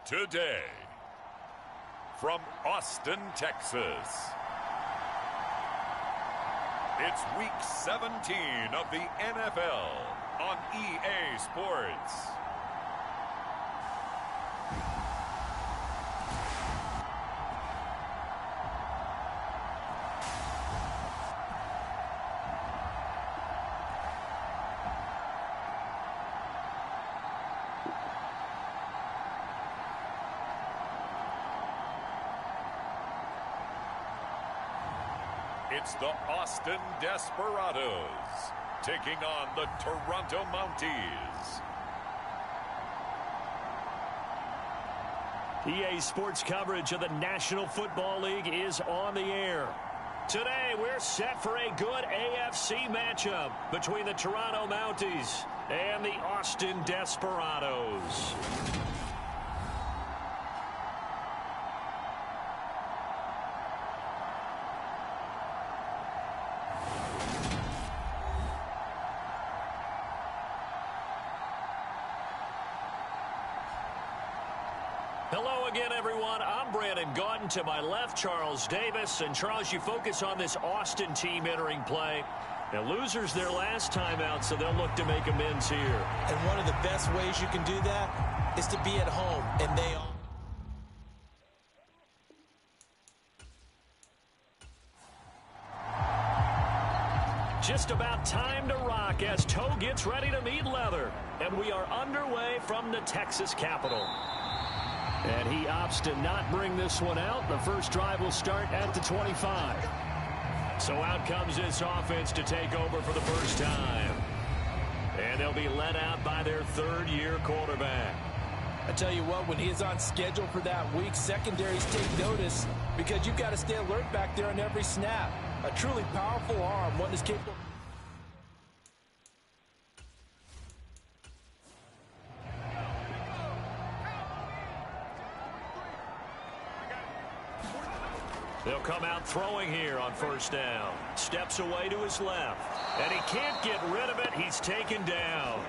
Today, from Austin, Texas, it's Week 17 of the NFL on EA Sports. It's the Austin Desperados taking on the Toronto Mounties. EA Sports coverage of the National Football League is on the air. Today, we're set for a good AFC matchup between the Toronto Mounties and the Austin Desperados. Hello again, everyone. I'm Brandon Gaudin. To my left, Charles Davis. And, Charles, you focus on this Austin team entering play. Now, losers their last time out, so they'll look to make amends here. And one of the best ways you can do that is to be at home, and they are. Just about time to rock as Toe gets ready to meet leather. And we are underway from the Texas Capitol. And he opts to not bring this one out. The first drive will start at the 25. So out comes this offense to take over for the first time. And they'll be led out by their third-year quarterback. I tell you what, when he is on schedule for that week, secondaries take notice because you've got to stay alert back there on every snap. A truly powerful arm, one is capable. They'll come out throwing here on first down. Steps away to his left. And he can't get rid of it. He's taken down.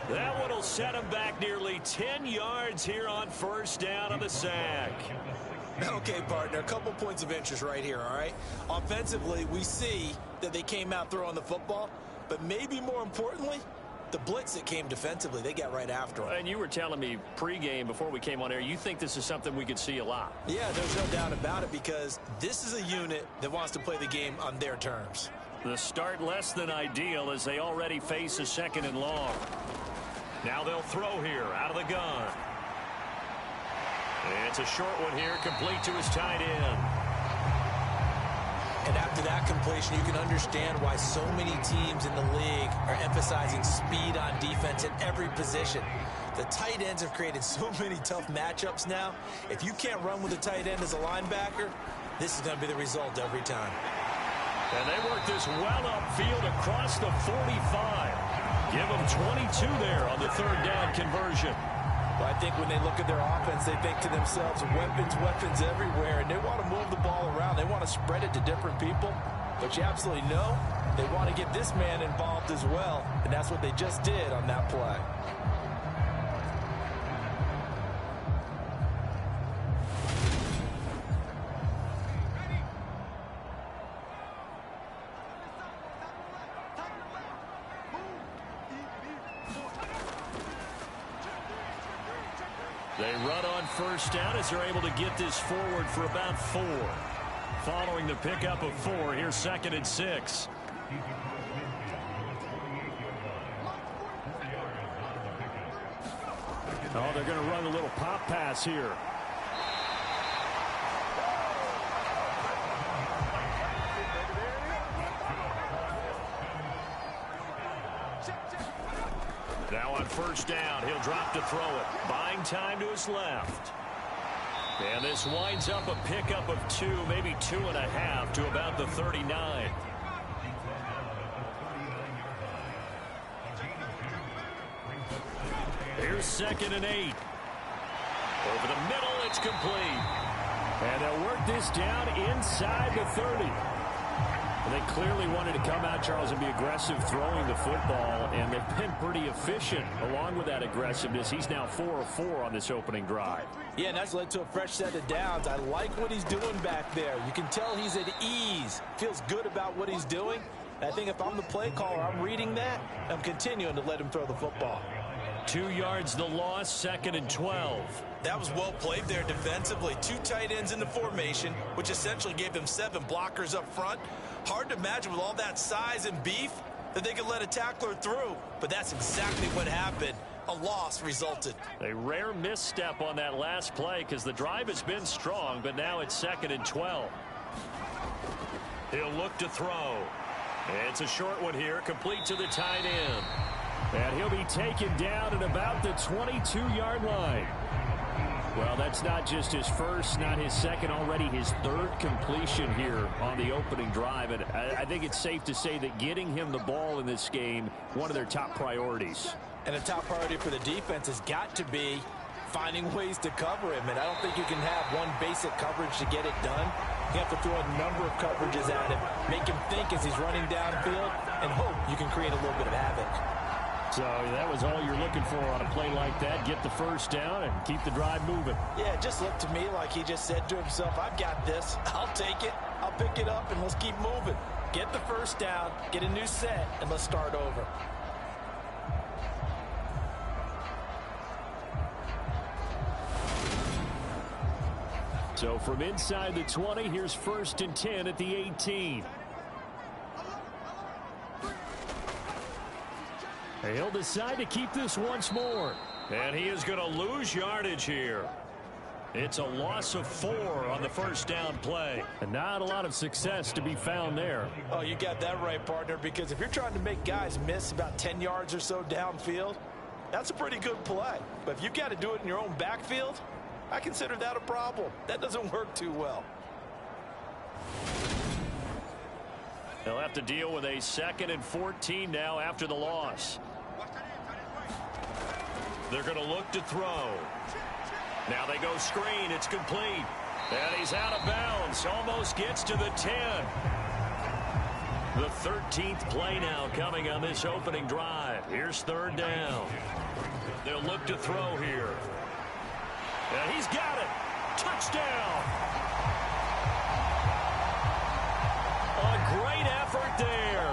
That one will set him back nearly 10 yards here on first down on the sack. Okay, partner, a couple points of interest right here, all right? Offensively, we see that they came out throwing the football, but maybe more importantly, the blitz that came defensively, they got right after him. And you were telling me pregame before we came on air, you think this is something we could see a lot. Yeah, there's no doubt about it because this is a unit that wants to play the game on their terms. The start less than ideal as they already face a second and long. Now they'll throw here out of the gun. It's a short one here, complete to his tight end. And after that completion, you can understand why so many teams in the league are emphasizing speed on defense at every position. The tight ends have created so many tough matchups now. If you can't run with a tight end as a linebacker, this is going to be the result every time. And they work this well upfield across the 45. Give them 22 there on the third down conversion. Well, I think when they look at their offense, they think to themselves, weapons everywhere, and they want to move the ball around. They want to spread it to different people. But you absolutely know they want to get this man involved as well, and that's what they just did on that play. They run on first down as they're able to get this forward for about 4. Following the pickup of 4, here's 2nd and 6. Oh, they're going to run a little pop pass here. Now on first down, he'll drop to throw it. Buying time to his left. And this winds up a pickup of 2, maybe 2.5 to about the 39. Here's 2nd and 8. Over the middle, it's complete. And they'll work this down inside the 30. They clearly wanted to come out, Charles, and be aggressive throwing the football, and they've been pretty efficient along with that aggressiveness. He's now 4 of 4 on this opening drive. Yeah, and that's led to a fresh set of downs. I like what he's doing back there. You can tell he's at ease, feels good about what he's doing. And I think if I'm the play caller, I'm reading that. I'm continuing to let him throw the football. 2 yards the loss, 2nd and 12. That was well played there defensively. 2 tight ends in the formation, which essentially gave them 7 blockers up front. Hard to imagine with all that size and beef that they could let a tackler through. But that's exactly what happened. A loss resulted. A rare misstep on that last play because the drive has been strong, but now it's 2nd and 12. He'll look to throw. It's a short one here, complete to the tight end. And he'll be taken down at about the 22-yard line. Well, that's not just his first, not his second, already his 3rd completion here on the opening drive. And I think it's safe to say that getting him the ball in this game, one of their top priorities. And a top priority for the defense has got to be finding ways to cover him. And I don't think you can have one basic coverage to get it done. You have to throw a number of coverages at him, make him think as he's running downfield, and hope you can create a little bit of havoc. So that was all you're looking for on a play like that. Get the first down and keep the drive moving. Yeah, it just looked to me like he just said to himself, I've got this. I'll take it. I'll pick it up, and let's keep moving. Get the first down, get a new set, and let's start over. So from inside the 20, here's 1st and 10 at the 18. He'll decide to keep this once more. And he is going to lose yardage here. It's a loss of 4 on the first down play. And not a lot of success to be found there. Oh, you got that right, partner, because if you're trying to make guys miss about 10 yards or so downfield, that's a pretty good play. But if you've got to do it in your own backfield, I consider that a problem. That doesn't work too well. They'll have to deal with a 2nd and 14 now after the loss. They're going to look to throw. Now they go screen. It's complete. And he's out of bounds. Almost gets to the 10. The 13th play now coming on this opening drive. Here's 3rd down. They'll look to throw here. And he's got it. Touchdown. A great effort there.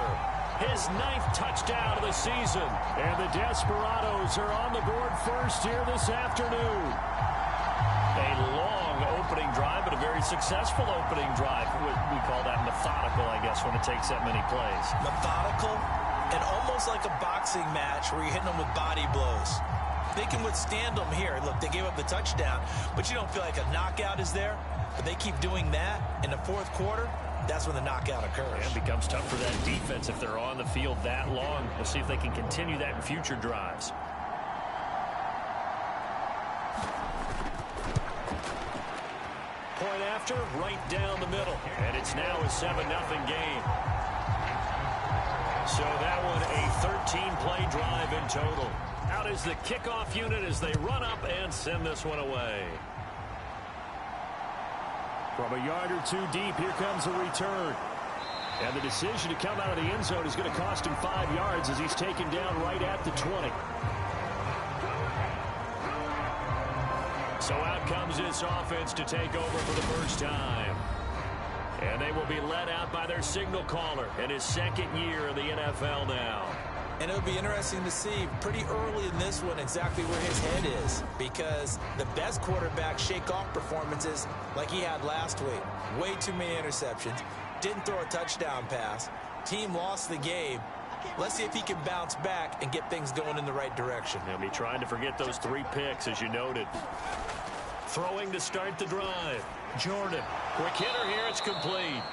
His 9th touchdown of the season. And the Desperados are on the board first here this afternoon. A long opening drive, but a very successful opening drive. We call that methodical, I guess, when it takes that many plays. Methodical and almost like a boxing match where you're hitting them with body blows. They can withstand them here. Look, they gave up the touchdown, but you don't feel like a knockout is there. But they keep doing that in the 4th quarter. That's when the knockout occurs. And it becomes tough for that defense if they're on the field that long. We'll see if they can continue that in future drives. Point after, right down the middle. And it's now a 7-0 game. So that one a 13-play drive in total. Out is the kickoff unit as they run up and send this one away. From a yard or 2 deep, here comes a return. And the decision to come out of the end zone is going to cost him 5 yards as he's taken down right at the 20. So out comes this offense to take over for the first time. And they will be led out by their signal caller in his 2nd year in the NFL now. And it'll be interesting to see pretty early in this one exactly where his head is, because the best quarterback shake off performances like he had last week. Way too many interceptions. Didn't throw a touchdown pass. Team lost the game. Let's see if he can bounce back and get things going in the right direction. He'll be trying to forget those 3 picks, as you noted. Throwing to start the drive. Jordan. Quick hitter here. It's complete.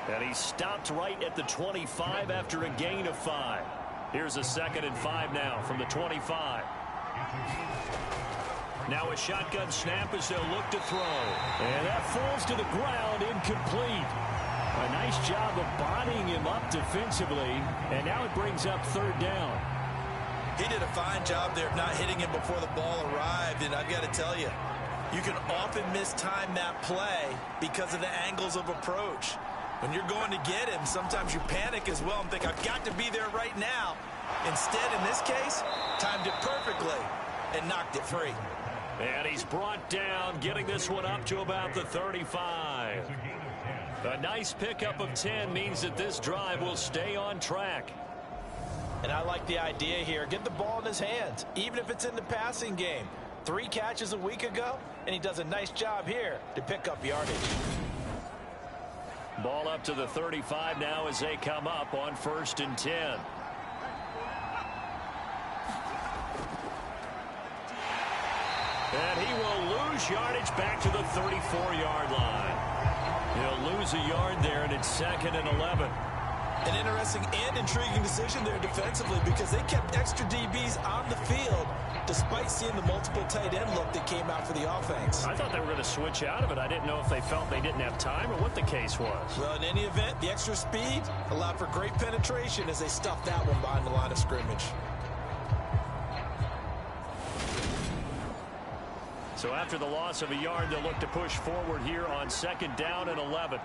And he stopped right at the 25 after a gain of 5. Here's a 2nd and 5 now from the 25. Now a shotgun snap as they'll look to throw. And that falls to the ground, incomplete. A nice job of bodying him up defensively. And now it brings up 3rd down. He did a fine job there of not hitting him before the ball arrived. And I've got to tell you, you can often mistime that play because of the angles of approach. When you're going to get him, sometimes you panic as well and think, I've got to be there right now. Instead, in this case, timed it perfectly and knocked it free. And he's brought down, getting this one up to about the 35. A nice pickup of 10 means that this drive will stay on track. And I like the idea here. Get the ball in his hands, even if it's in the passing game. 3 catches a week ago, and he does a nice job here to pick up yardage. Ball up to the 35 now as they come up on 1st and 10. And he will lose yardage back to the 34-yard line. He'll lose a yard there, and it's 2nd and 11. An interesting and intriguing decision there defensively because they kept extra DBs on the field despite seeing the multiple tight end look that came out for the offense. I thought they were going to switch out of it. I didn't know if they felt they didn't have time or what the case was. Well, in any event, the extra speed allowed for great penetration as they stuffed that one behind the line of scrimmage. So after the loss of a yard, they'll look to push forward here on 2nd down and 11.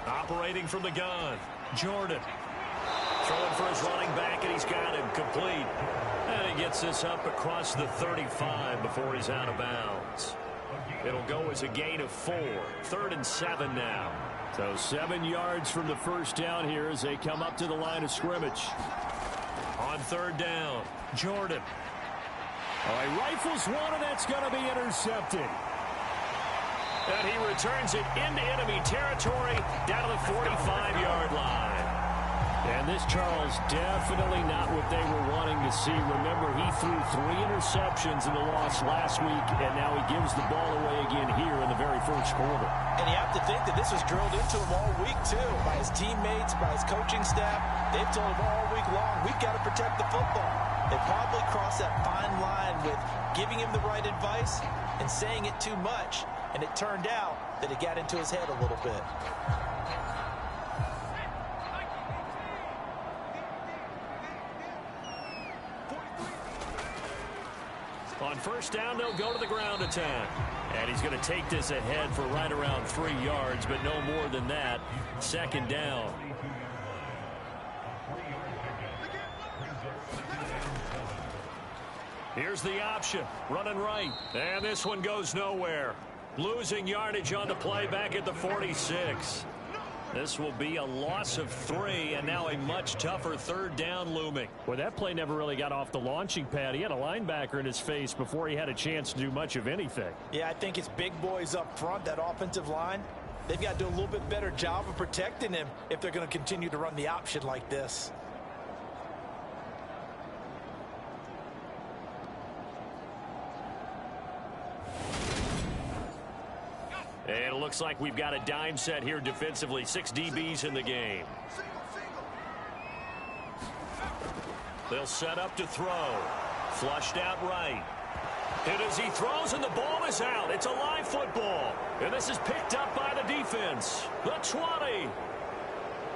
Operating from the gun, Jordan. Throwing for his running back, and he's got him complete. And he gets this up across the 35 before he's out of bounds. It'll go as a gain of 4. 3rd and 7 now. So 7 yards from the first down here as they come up to the line of scrimmage. On 3rd down, Jordan. Oh, he rifles one, and that's going to be intercepted. And he returns it into enemy territory down to the 45-yard line. And this, Charles, definitely not what they were wanting to see. Remember, he threw 3 interceptions in the loss last week, and now he gives the ball away again here in the very first quarter. And you have to think that this was drilled into him all week, too, by his teammates, by his coaching staff. They've told him all week long, we've got to protect the football. They probably crossed that fine line with giving him the right advice and saying it too much. And it turned out that it got into his head a little bit. On 1st down, they'll go to the ground attack. And he's going to take this ahead for right around 3 yards, but no more than that. 2nd down. Here's the option, running right. And this one goes nowhere. Losing yardage on the play back at the 46. This will be a loss of 3, and now a much tougher 3rd down looming. Well, that play never really got off the launching pad. He had a linebacker in his face before he had a chance to do much of anything. Yeah, I think it's big boys up front, that offensive line. They've got to do a little bit better job of protecting him if they're going to continue to run the option like this. And it looks like we've got a dime set here defensively. 6 DBs in the game. They'll set up to throw. Flushed out right. And as he throws and the ball is out, it's a live football. And this is picked up by the defense. The 20.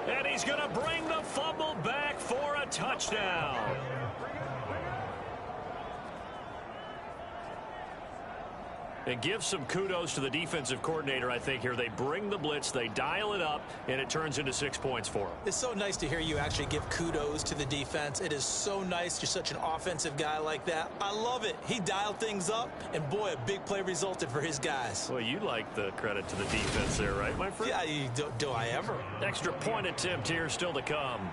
And he's going to bring the fumble back for a touchdown. And give some kudos to the defensive coordinator, I think, here. They bring the blitz, they dial it up, and it turns into 6 points for them. It's so nice to hear you actually give kudos to the defense. It is so nice. You're such an offensive guy like that. I love it. He dialed things up, and boy, a big play resulted for his guys. Well, you like the credit to the defense there, right, my friend? Yeah, do I ever? Extra point attempt here still to come.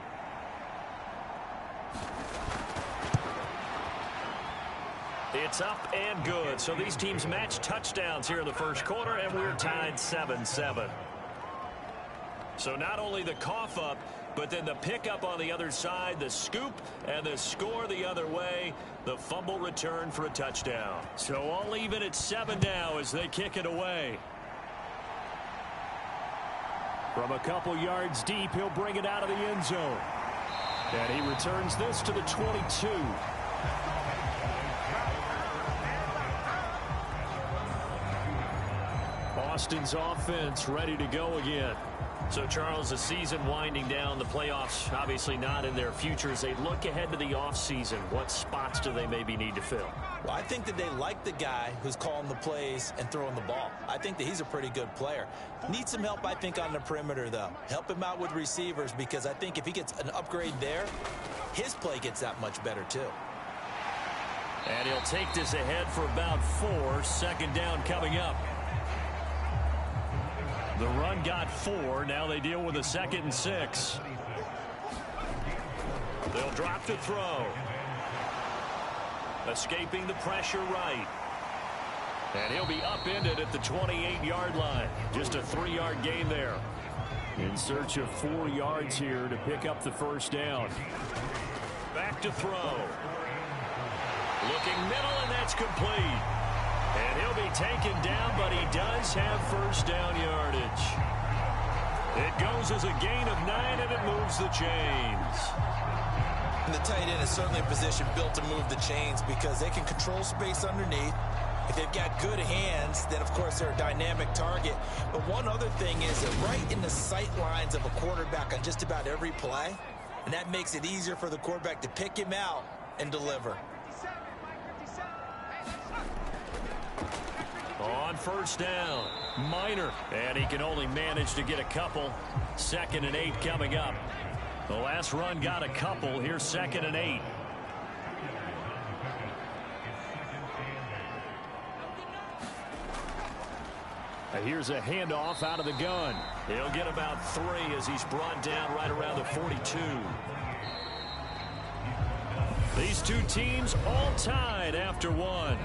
It's up and good. So these teams match touchdowns here in the first quarter, and we're tied 7-7. So not only the cough up, but then the pickup on the other side, the scoop, and the score the other way, the fumble return for a touchdown. So all even at 7 now as they kick it away. From a couple yards deep, he'll bring it out of the end zone. And he returns this to the 22. Austin's offense ready to go again. So, Charles, the season winding down, the playoffs obviously not in their future. As they look ahead to the offseason, what spots do they maybe need to fill? Well, I think that they like the guy who's calling the plays and throwing the ball. I think that he's a pretty good player. Needs some help, I think, on the perimeter, though. Help him out with receivers, because I think if he gets an upgrade there, his play gets that much better, too. And he'll take this ahead for about 4. Second down coming up. The run got 4. Now they deal with a 2nd and 6. They'll drop to throw. Escaping the pressure right. And he'll be upended at the 28-yard line. Just a 3-yard gain there. In search of 4 yards here to pick up the first down. Back to throw. Looking middle, and that's complete. And he'll be taken down, but he does have first down yardage. It goes as a gain of 9, and it moves the chains. And the tight end is certainly a position built to move the chains because they can control space underneath. If they've got good hands, then, of course, they're a dynamic target. But one other thing is they're right in the sight lines of a quarterback on just about every play, and that makes it easier for the quarterback to pick him out and deliver. On first down, Minor, and he can only manage to get a couple. 2nd and 8 coming up. The last run got a couple. Here's 2nd and 8. Here's a handoff out of the gun. He'll get about 3 as he's brought down right around the 42. These two teams all tied after 1.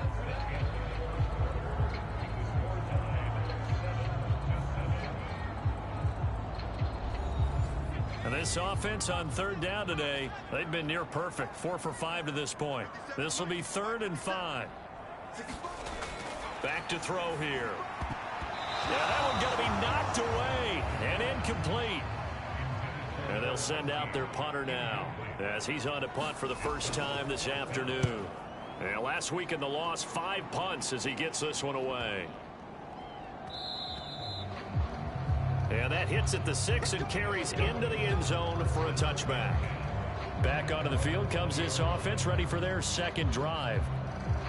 And this offense on 3rd down today, they've been near perfect. 4 for 5 to this point. This will be 3rd and 5. Back to throw here. Yeah, that one's going to be knocked away and incomplete. And they'll send out their punter now as he's on to punt for the first time this afternoon. And last week in the loss, 5 punts as he gets this one away. And that hits at the 6 and carries into the end zone for a touchback. Back onto the field comes this offense, ready for their 2nd drive.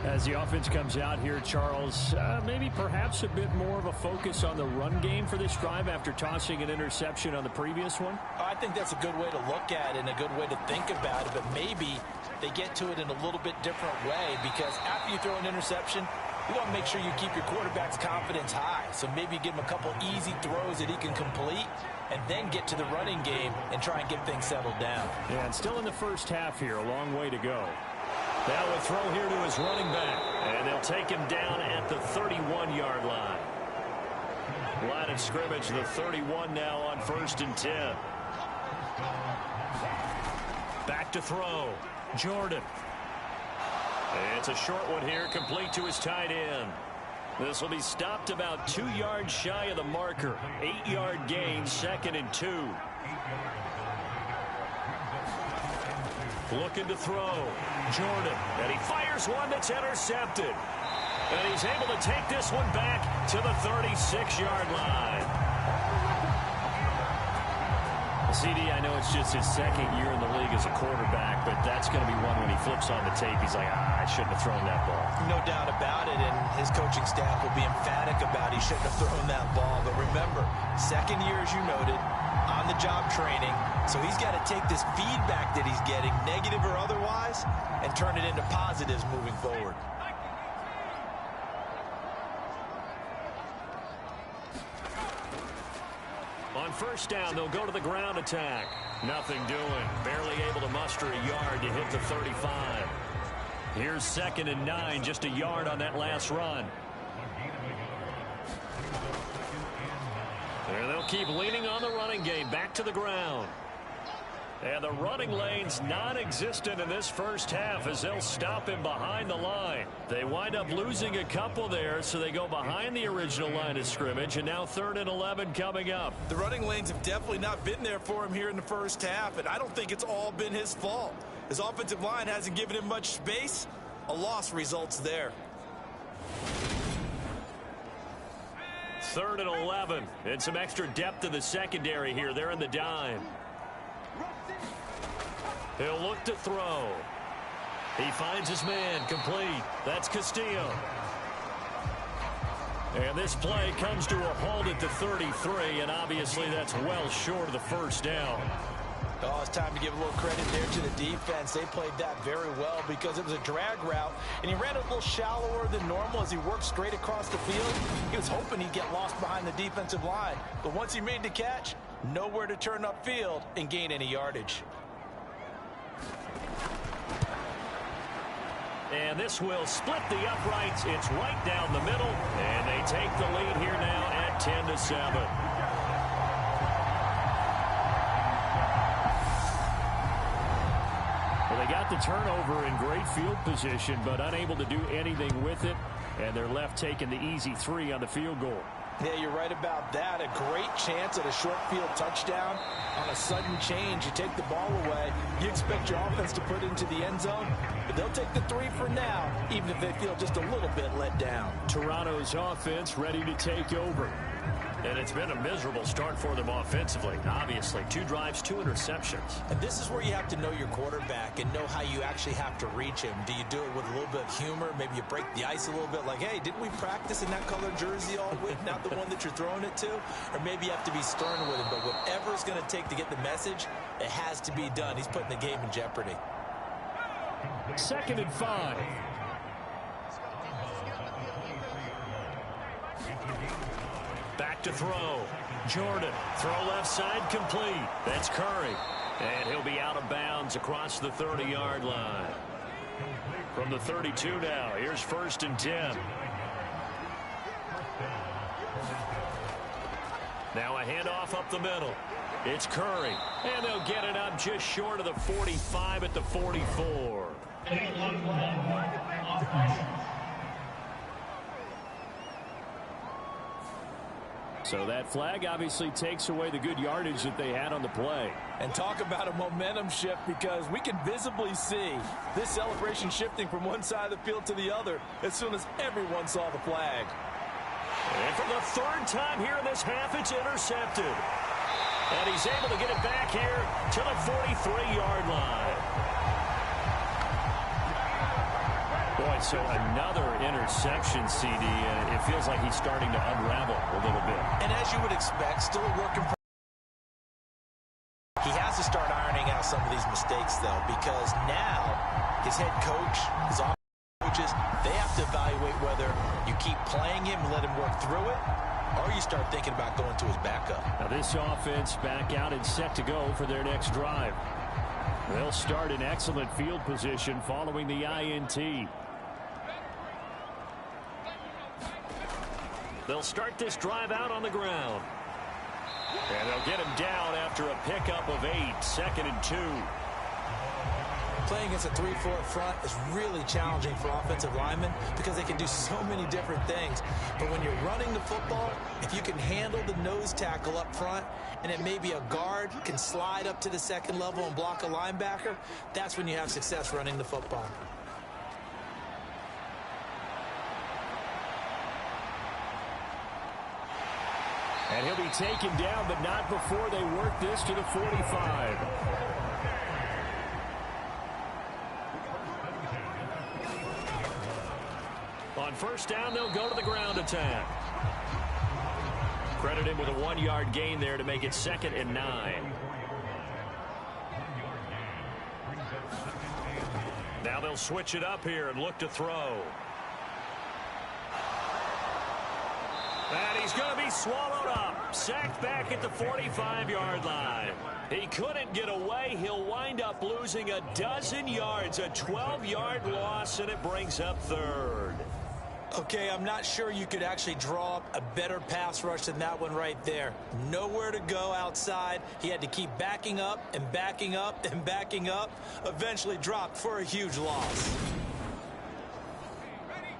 As the offense comes out here, Charles, maybe perhaps a bit more of a focus on the run game for this drive after tossing an interception on the previous one? I think that's a good way to look at it and a good way to think about it, but maybe they get to it in a little bit different way, because after you throw an interception, you want to make sure you keep your quarterback's confidence high. So maybe give him a couple easy throws that he can complete and then get to the running game and try and get things settled down. Yeah, and still in the first half here, a long way to go. Now a throw here to his running back, and they'll take him down at the 31-yard line. Line of scrimmage, the 31 now on 1st and 10. Back to throw. Jordan. It's a short one here, complete to his tight end. This will be stopped about 2 yards shy of the marker. 8-yard gain, 2nd and 2. Looking to throw. Jordan. And he fires one that's intercepted. And he's able to take this one back to the 36-yard line. CD, I know it's just his 2nd year in the league as a quarterback, but that's going to be one when he flips on the tape. He's like, I shouldn't have thrown that ball. No doubt about it, and his coaching staff will be emphatic about he shouldn't have thrown that ball. But remember, 2nd year, as you noted, on-the-job training, so he's got to take this feedback that he's getting, negative or otherwise, and turn it into positives moving forward. On first down, they'll go to the ground attack. Nothing doing. Barely able to muster a yard to hit the 35. Here's 2nd and 9, just a yard on that last run. And they'll keep leaning on the running game. Back to the ground. And the running lane's non-existent in this first half as they'll stop him behind the line. They wind up losing a couple there, so they go behind the original line of scrimmage, and now 3rd and 11 coming up. The running lanes have definitely not been there for him here in the first half, and I don't think it's all been his fault. His offensive line hasn't given him much space. A loss results there. 3rd and 11. And some extra depth in the secondary here. They're in the dime. He'll look to throw. He finds his man complete. That's Castillo. And this play comes to a halt at the 33, and obviously that's well short of the first down. Oh, it's time to give a little credit there to the defense. They played that very well because it was a drag route, and he ran a little shallower than normal as he worked straight across the field. He was hoping he'd get lost behind the defensive line, but once he made the catch, nowhere to turn upfield and gain any yardage. And this will split the uprights. It's right down the middle, and they take the lead here now at 10-7. Well, they got the turnover in great field position, but unable to do anything with it, and they're left taking the easy 3 on the field goal. Yeah, you're right about that. A great chance at a short field touchdown. On a sudden change, you take the ball away. You expect your offense to put it into the end zone, but they'll take the 3 for now, even if they feel just a little bit let down. Toronto's offense ready to take over. And it's been a miserable start for them offensively. Obviously, 2 drives, 2 interceptions. And this is where you have to know your quarterback and know how you actually have to reach him. Do you do it with a little bit of humor? Maybe you break the ice a little bit like, hey, didn't we practice in that colored jersey all week, not the one that you're throwing it to? Or maybe you have to be stern with him. But whatever it's going to take to get the message, it has to be done. He's putting the game in jeopardy. 2nd and 5. Back to throw. Jordan. Throw left side complete. That's Curry. And he'll be out of bounds across the 30-yard line. From the 32 now. Here's 1st and 10. Now a handoff up the middle. It's Curry. And they'll get it up just short of the 45 at the 44. So that flag obviously takes away the good yardage that they had on the play. And talk about a momentum shift, because we can visibly see this celebration shifting from one side of the field to the other as soon as everyone saw the flag. And for the 3rd time here in this half, it's intercepted. And he's able to get it back here to the 43-yard line. Boy, so another interception, CD. It feels like he's starting to unravel a little bit. And as you would expect, still a work in progress. He has to start ironing out some of these mistakes, though, because now his head coach, his offensive coaches, they have to evaluate whether you keep playing him and let him work through it, or you start thinking about going to his backup. Now this offense back out and set to go for their next drive. They'll start in excellent field position following the INT. They'll start this drive out on the ground. And they'll get him down after a pickup of 8. 2nd and 2. Playing against a 3-4 front is really challenging for offensive linemen because they can do so many different things. But when you're running the football, if you can handle the nose tackle up front, and then maybe a guard can slide up to the 2nd level and block a linebacker, that's when you have success running the football. And he'll be taken down, but not before they work this to the 45. On 1st down, they'll go to the ground attack. Credit him with a 1-yard gain there to make it 2nd and 9. Now they'll switch it up here and look to throw. And he's going to be swallowed up. Sacked back at the 45-yard line. He couldn't get away. He'll wind up losing a dozen yards. A 12-yard loss, and it brings up 3rd. Okay, I'm not sure you could actually draw up a better pass rush than that one right there. Nowhere to go outside. He had to keep backing up and backing up and backing up. Eventually dropped for a huge loss.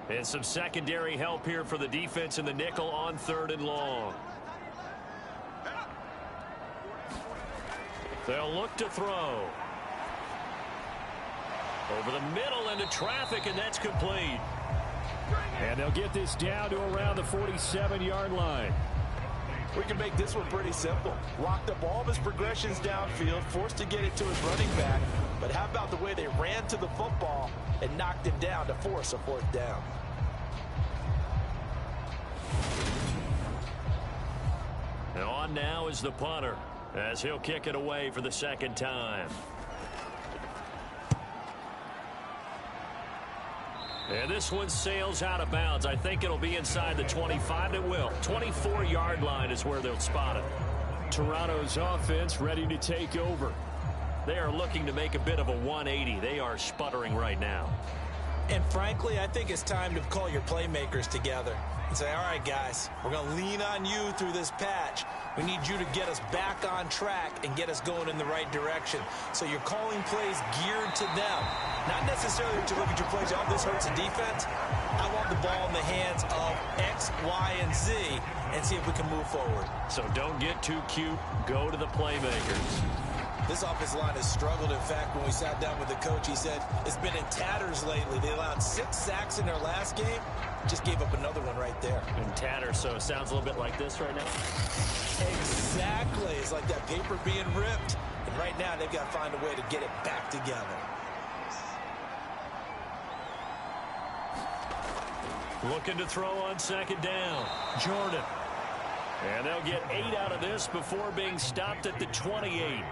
And some secondary help here for the defense in the nickel on 3rd and long. They'll look to throw. Over the middle into traffic, and that's complete. And they'll get this down to around the 47-yard line. We can make this one pretty simple. Locked up all of his progressions downfield, forced to get it to his running back. But how about the way they ran to the football and knocked him down to force a fourth down? And on now is the punter, as he'll kick it away for the second time. And this one sails out of bounds. I think it'll be inside the 25. It will. 24-yard line is where they'll spot it. Toronto's offense ready to take over. They are looking to make a bit of a 180. They are sputtering right now. And frankly, I think it's time to call your playmakers together and say, all right, guys, we're going to lean on you through this patch. We need you to get us back on track and get us going in the right direction. So you're calling plays geared to them. Not necessarily to look at your plays, oh, this hurts the defense. I want the ball in the hands of X, Y, and Z and see if we can move forward. So don't get too cute. Go to the playmakers. This offensive line has struggled. In fact, when we sat down with the coach, he said it's been in tatters lately. They allowed 6 sacks in their last game. Just gave up another one right there. In tatters, so it sounds a little bit like this right now. Exactly. It's like that paper being ripped. And right now, they've got to find a way to get it back together. Looking to throw on second down. Jordan. And they'll get 8 out of this before being stopped at the 28.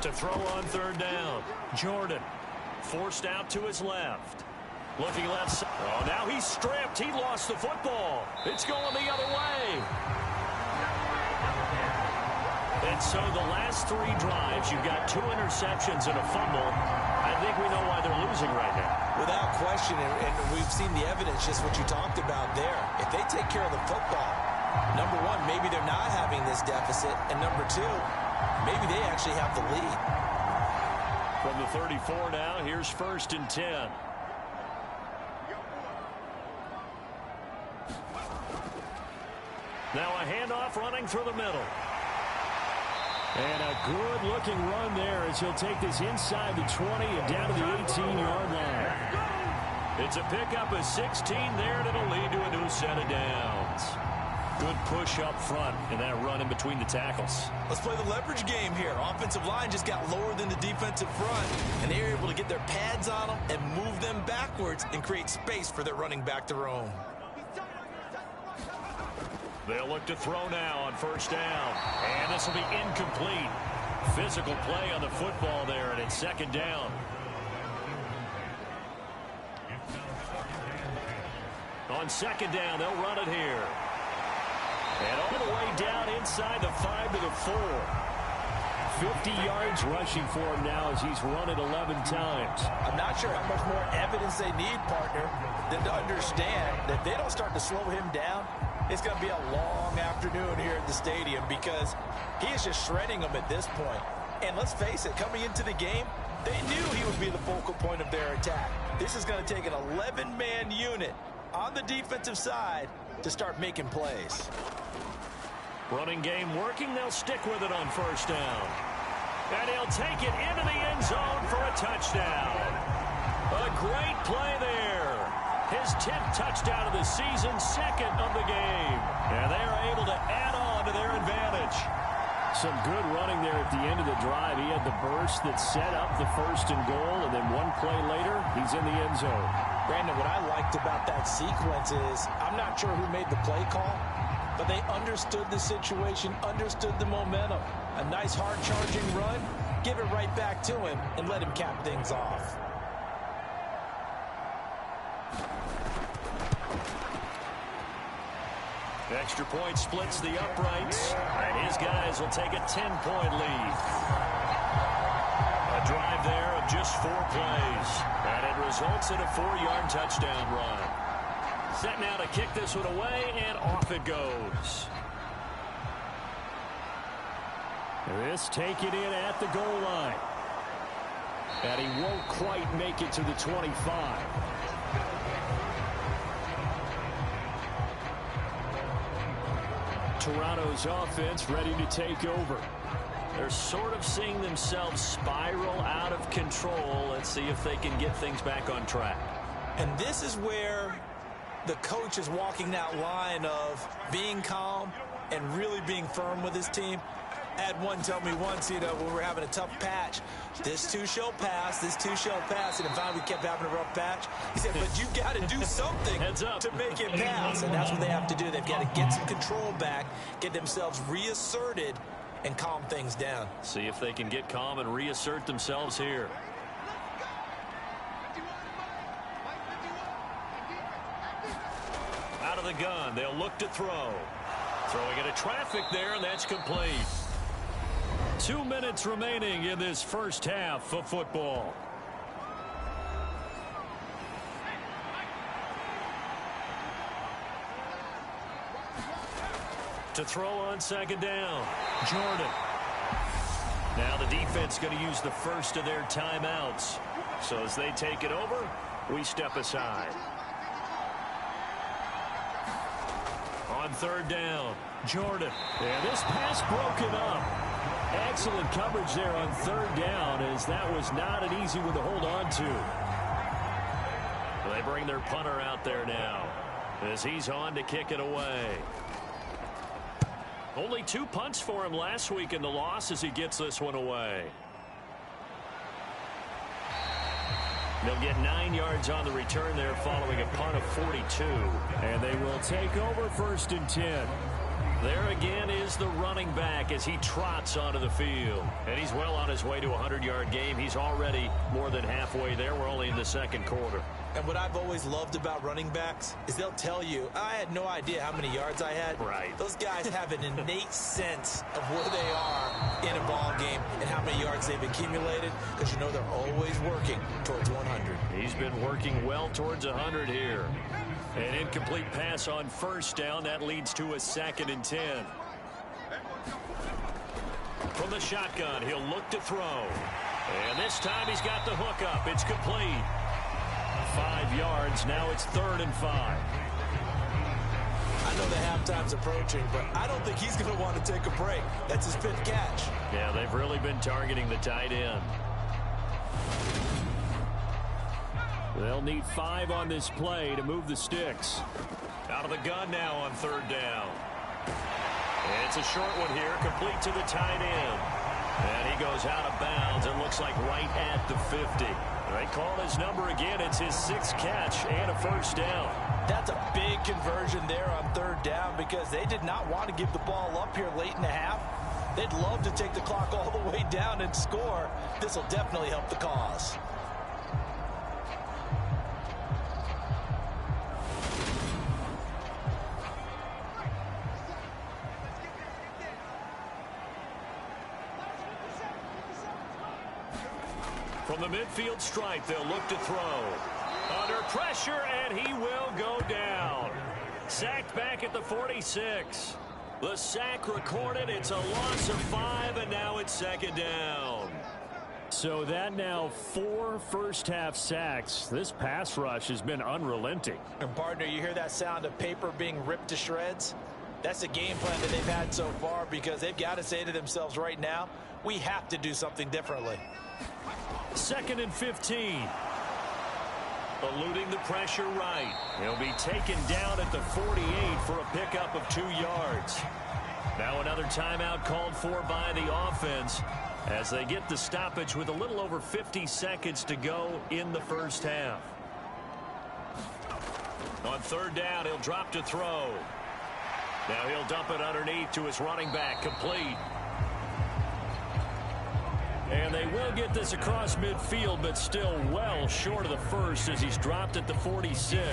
To throw on third down. Jordan forced out to his left. Looking left side. Oh, now he's stripped. He lost the football. It's going the other way. And so the last 3 drives, you've got 2 interceptions and a fumble. I think we know why they're losing right now. Without question, and we've seen the evidence, just what you talked about there. If they take care of the football, number one, maybe they're not having this deficit, and number 2, maybe they actually have the lead. From the 34 now, here's 1st and 10. Now a handoff running through the middle. And a good-looking run there as he'll take this inside the 20 and down to the 18-yard line. It's a pickup of 16 there, and it'll lead to a new set of downs. Good push up front in that run in between the tackles. Let's play the leverage game here. Offensive line just got lower than the defensive front, and they were able to get their pads on them and move them backwards and create space for their running back to roam. They'll look to throw now on 1st down. And this will be incomplete. Physical play on the football there, and it's 2nd down. On 2nd down, they'll run it here. And all the way down inside the 5 to the 4. 50 yards rushing for him now as he's run it 11 times. I'm not sure how much more evidence they need, partner, than to understand that if they don't start to slow him down, it's going to be a long afternoon here at the stadium because he is just shredding them at this point. And let's face it, coming into the game, they knew he would be the focal point of their attack. This is going to take an 11-man unit on the defensive side to start making plays. Running game working. They'll stick with it on 1st down. And he'll take it into the end zone for a touchdown. A great play there. His 10th touchdown of the season, 2nd of the game. And they are able to add on to their advantage. Some good running there at the end of the drive. He had the burst that set up the 1st and goal, and then one play later, he's in the end zone. Brandon, what I liked about that sequence is I'm not sure who made the play call, but they understood the situation, understood the momentum. A nice hard-charging run, give it right back to him, and let him cap things off. Extra point splits the uprights, and his guys will take a 10-point lead. A drive there of just 4 plays, and it results in a 4-yard touchdown run. Set now to kick this one away, and off it goes. This taken in at the goal line. And he won't quite make it to the 25. Toronto's offense ready to take over. They're sort of seeing themselves spiral out of control. Let's see if they can get things back on track. And this is where the coach is walking that line of being calm and really being firm with his team. I had one tell me once, when we're having a tough patch, this too shall pass, this too shall pass. And finally we kept having a rough patch. He said, but you've got to do something to make it pass. And that's what they have to do. They've got to get some control back, get themselves reasserted, and calm things down. See if they can get calm and reassert themselves here. Out of the gun, they'll look to throw. Throwing into traffic there, and that's complete. 2 minutes remaining in this first half of football. To throw on second down, Jordan. Now the defense going to use the first of their timeouts. So as they take it over, we step aside. On third down, Jordan. And this pass broken up. Excellent coverage there on third down, as that was not an easy one to hold on to. They bring their punter out there now as he's on to kick it away. Only 2 punts for him last week in the loss as he gets this one away. They'll get 9 yards on the return there following a punt of 42. And they will take over 1st and 10. There again is the running back as he trots onto the field. And he's well on his way to a 100-yard game. He's already more than halfway there. We're only in the second quarter. And what I've always loved about running backs is they'll tell you, I had no idea how many yards I had. Right. Those guys have an innate sense of where they are in a ball game and how many yards they've accumulated, because they're always working towards 100. He's been working well towards 100 here. An incomplete pass on first down. That leads to a 2nd and 10. From the shotgun, he'll look to throw. And this time he's got the hook up. It's complete. 5 yards. Now it's 3rd and 5. I know the halftime's approaching, but I don't think he's going to want to take a break. That's his 5th catch. Yeah, they've really been targeting the tight end. They'll need 5 on this play to move the sticks. Out of the gun now on third down. It's a short one here, complete to the tight end. And he goes out of bounds. It looks like right at the 50. They call his number again. It's his 6th catch and a first down. That's a big conversion there on third down, because they did not want to give the ball up here late in the half. They'd love to take the clock all the way down and score. This will definitely help the cause. From the midfield stripe, they'll look to throw. Under pressure, and he will go down. Sacked back at the 46. The sack recorded. It's a loss of 5, and now it's 2nd down. So that now 4 first-half sacks. This pass rush has been unrelenting. And, partner, you hear that sound of paper being ripped to shreds? That's the game plan that they've had so far, because they've got to say to themselves right now, we have to do something differently. 2nd and 15. Eluding the pressure right. He'll be taken down at the 48 for a pickup of 2 yards. Now another timeout called for by the offense as they get the stoppage with a little over 50 seconds to go in the first half. On third down, he'll drop to throw. Now he'll dump it underneath to his running back, complete. And they will get this across midfield, but still well short of the first as he's dropped at the 46.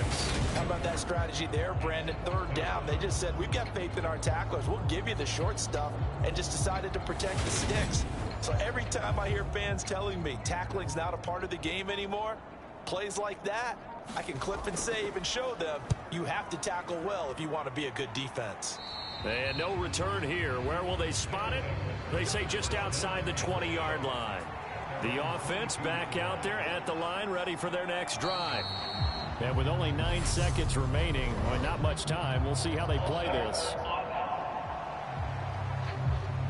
How about that strategy there, Brandon? Third down, they just said, we've got faith in our tacklers. We'll give you the short stuff, and just decided to protect the sticks. So every time I hear fans telling me tackling's not a part of the game anymore, plays like that, I can clip and save and show them you have to tackle well if you want to be a good defense. And no return here. Where will they spot it? They say just outside the 20-yard line. The offense back out there at the line, ready for their next drive. And with only 9 seconds remaining, well, not much time, we'll see how they play this.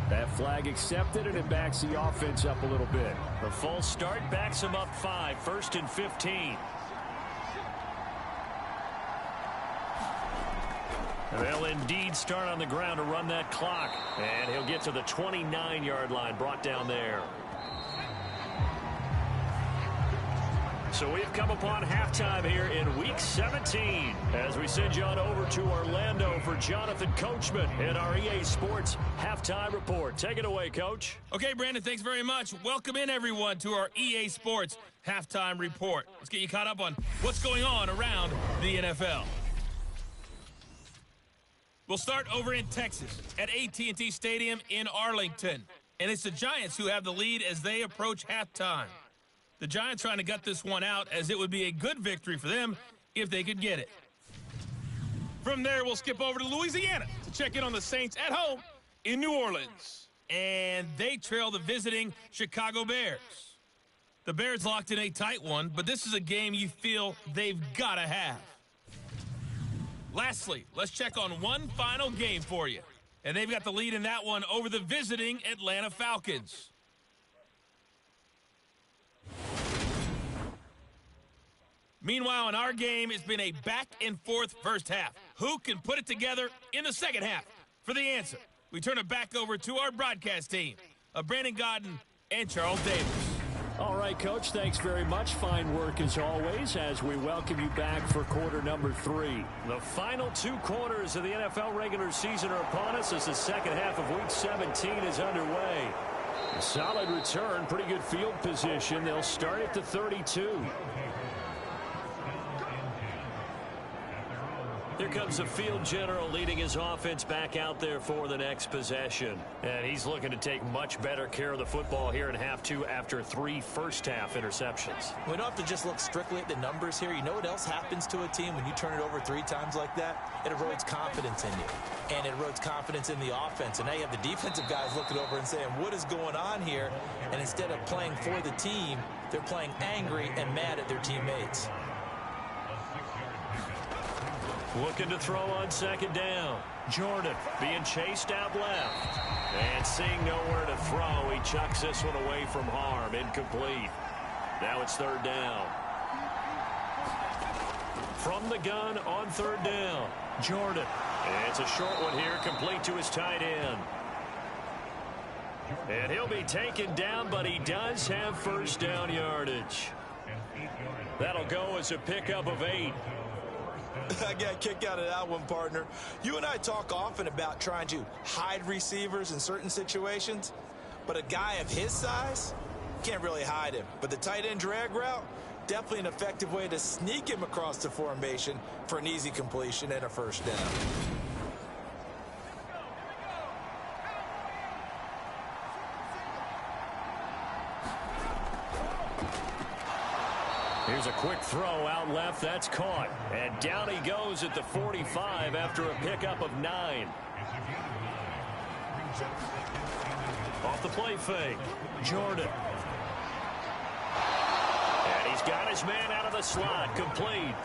That flag accepted, and it backs the offense up a little bit. The false start backs him up 5, 1st and 15. They'll indeed start on the ground to run that clock. And he'll get to the 29-yard line, brought down there. So we've come upon halftime here in Week 17 as we send you on over to Orlando for Jonathan Coachman in our EA Sports Halftime Report. Take it away, Coach. Okay, Brandon, thanks very much. Welcome in, everyone, to our EA Sports Halftime Report. Let's get you caught up on what's going on around the NFL. We'll start over in Texas at AT&T Stadium in Arlington. And it's the Giants who have the lead as they approach halftime. The Giants trying to gut this one out as it would be a good victory for them if they could get it. From there, we'll skip over to Louisiana to check in on the Saints at home in New Orleans. And they trail the visiting Chicago Bears. The Bears locked in a tight one, but this is a game you feel they've got to have. Lastly, let's check on one final game for you. And they've got the lead in that one over the visiting Atlanta Falcons. Meanwhile, in our game, it's been a back-and-forth first half. Who can put it together in the second half? For the answer, we turn it back over to our broadcast team of Brandon Godden and Charles Davis. All right, Coach, thanks very much. Fine work as always as we welcome you back for quarter number 3. The final 2 quarters of the NFL regular season are upon us as the second half of Week 17 is underway. A solid return, pretty good field position. They'll start at the 32. Here comes the field general leading his offense back out there for the next possession. And he's looking to take much better care of the football here in half 2 after 3 first-half interceptions. We don't have to just look strictly at the numbers here. You know what else happens to a team when you turn it over 3 times like that? It erodes confidence in you. And it erodes confidence in the offense. And now you have the defensive guys looking over and saying, what is going on here? And instead of playing for the team, they're playing angry and mad at their teammates. Looking to throw on second down. Jordan being chased out left. And seeing nowhere to throw, he chucks this one away from harm. Incomplete. Now it's third down. From the gun on third down. Jordan. And it's a short one here, complete to his tight end. And he'll be taken down, but he does have first down yardage. That'll go as a pickup of 8. I got a kick out of that one, partner. You and I talk often about trying to hide receivers in certain situations, but a guy of his size can't really hide him. But the tight end drag route, definitely an effective way to sneak him across the formation for an easy completion and a first down. Here's a quick throw out left. That's caught. And down he goes at the 45 after a pickup of 9. Off the play fake. Jordan. And he's got his man out of the slot. Complete.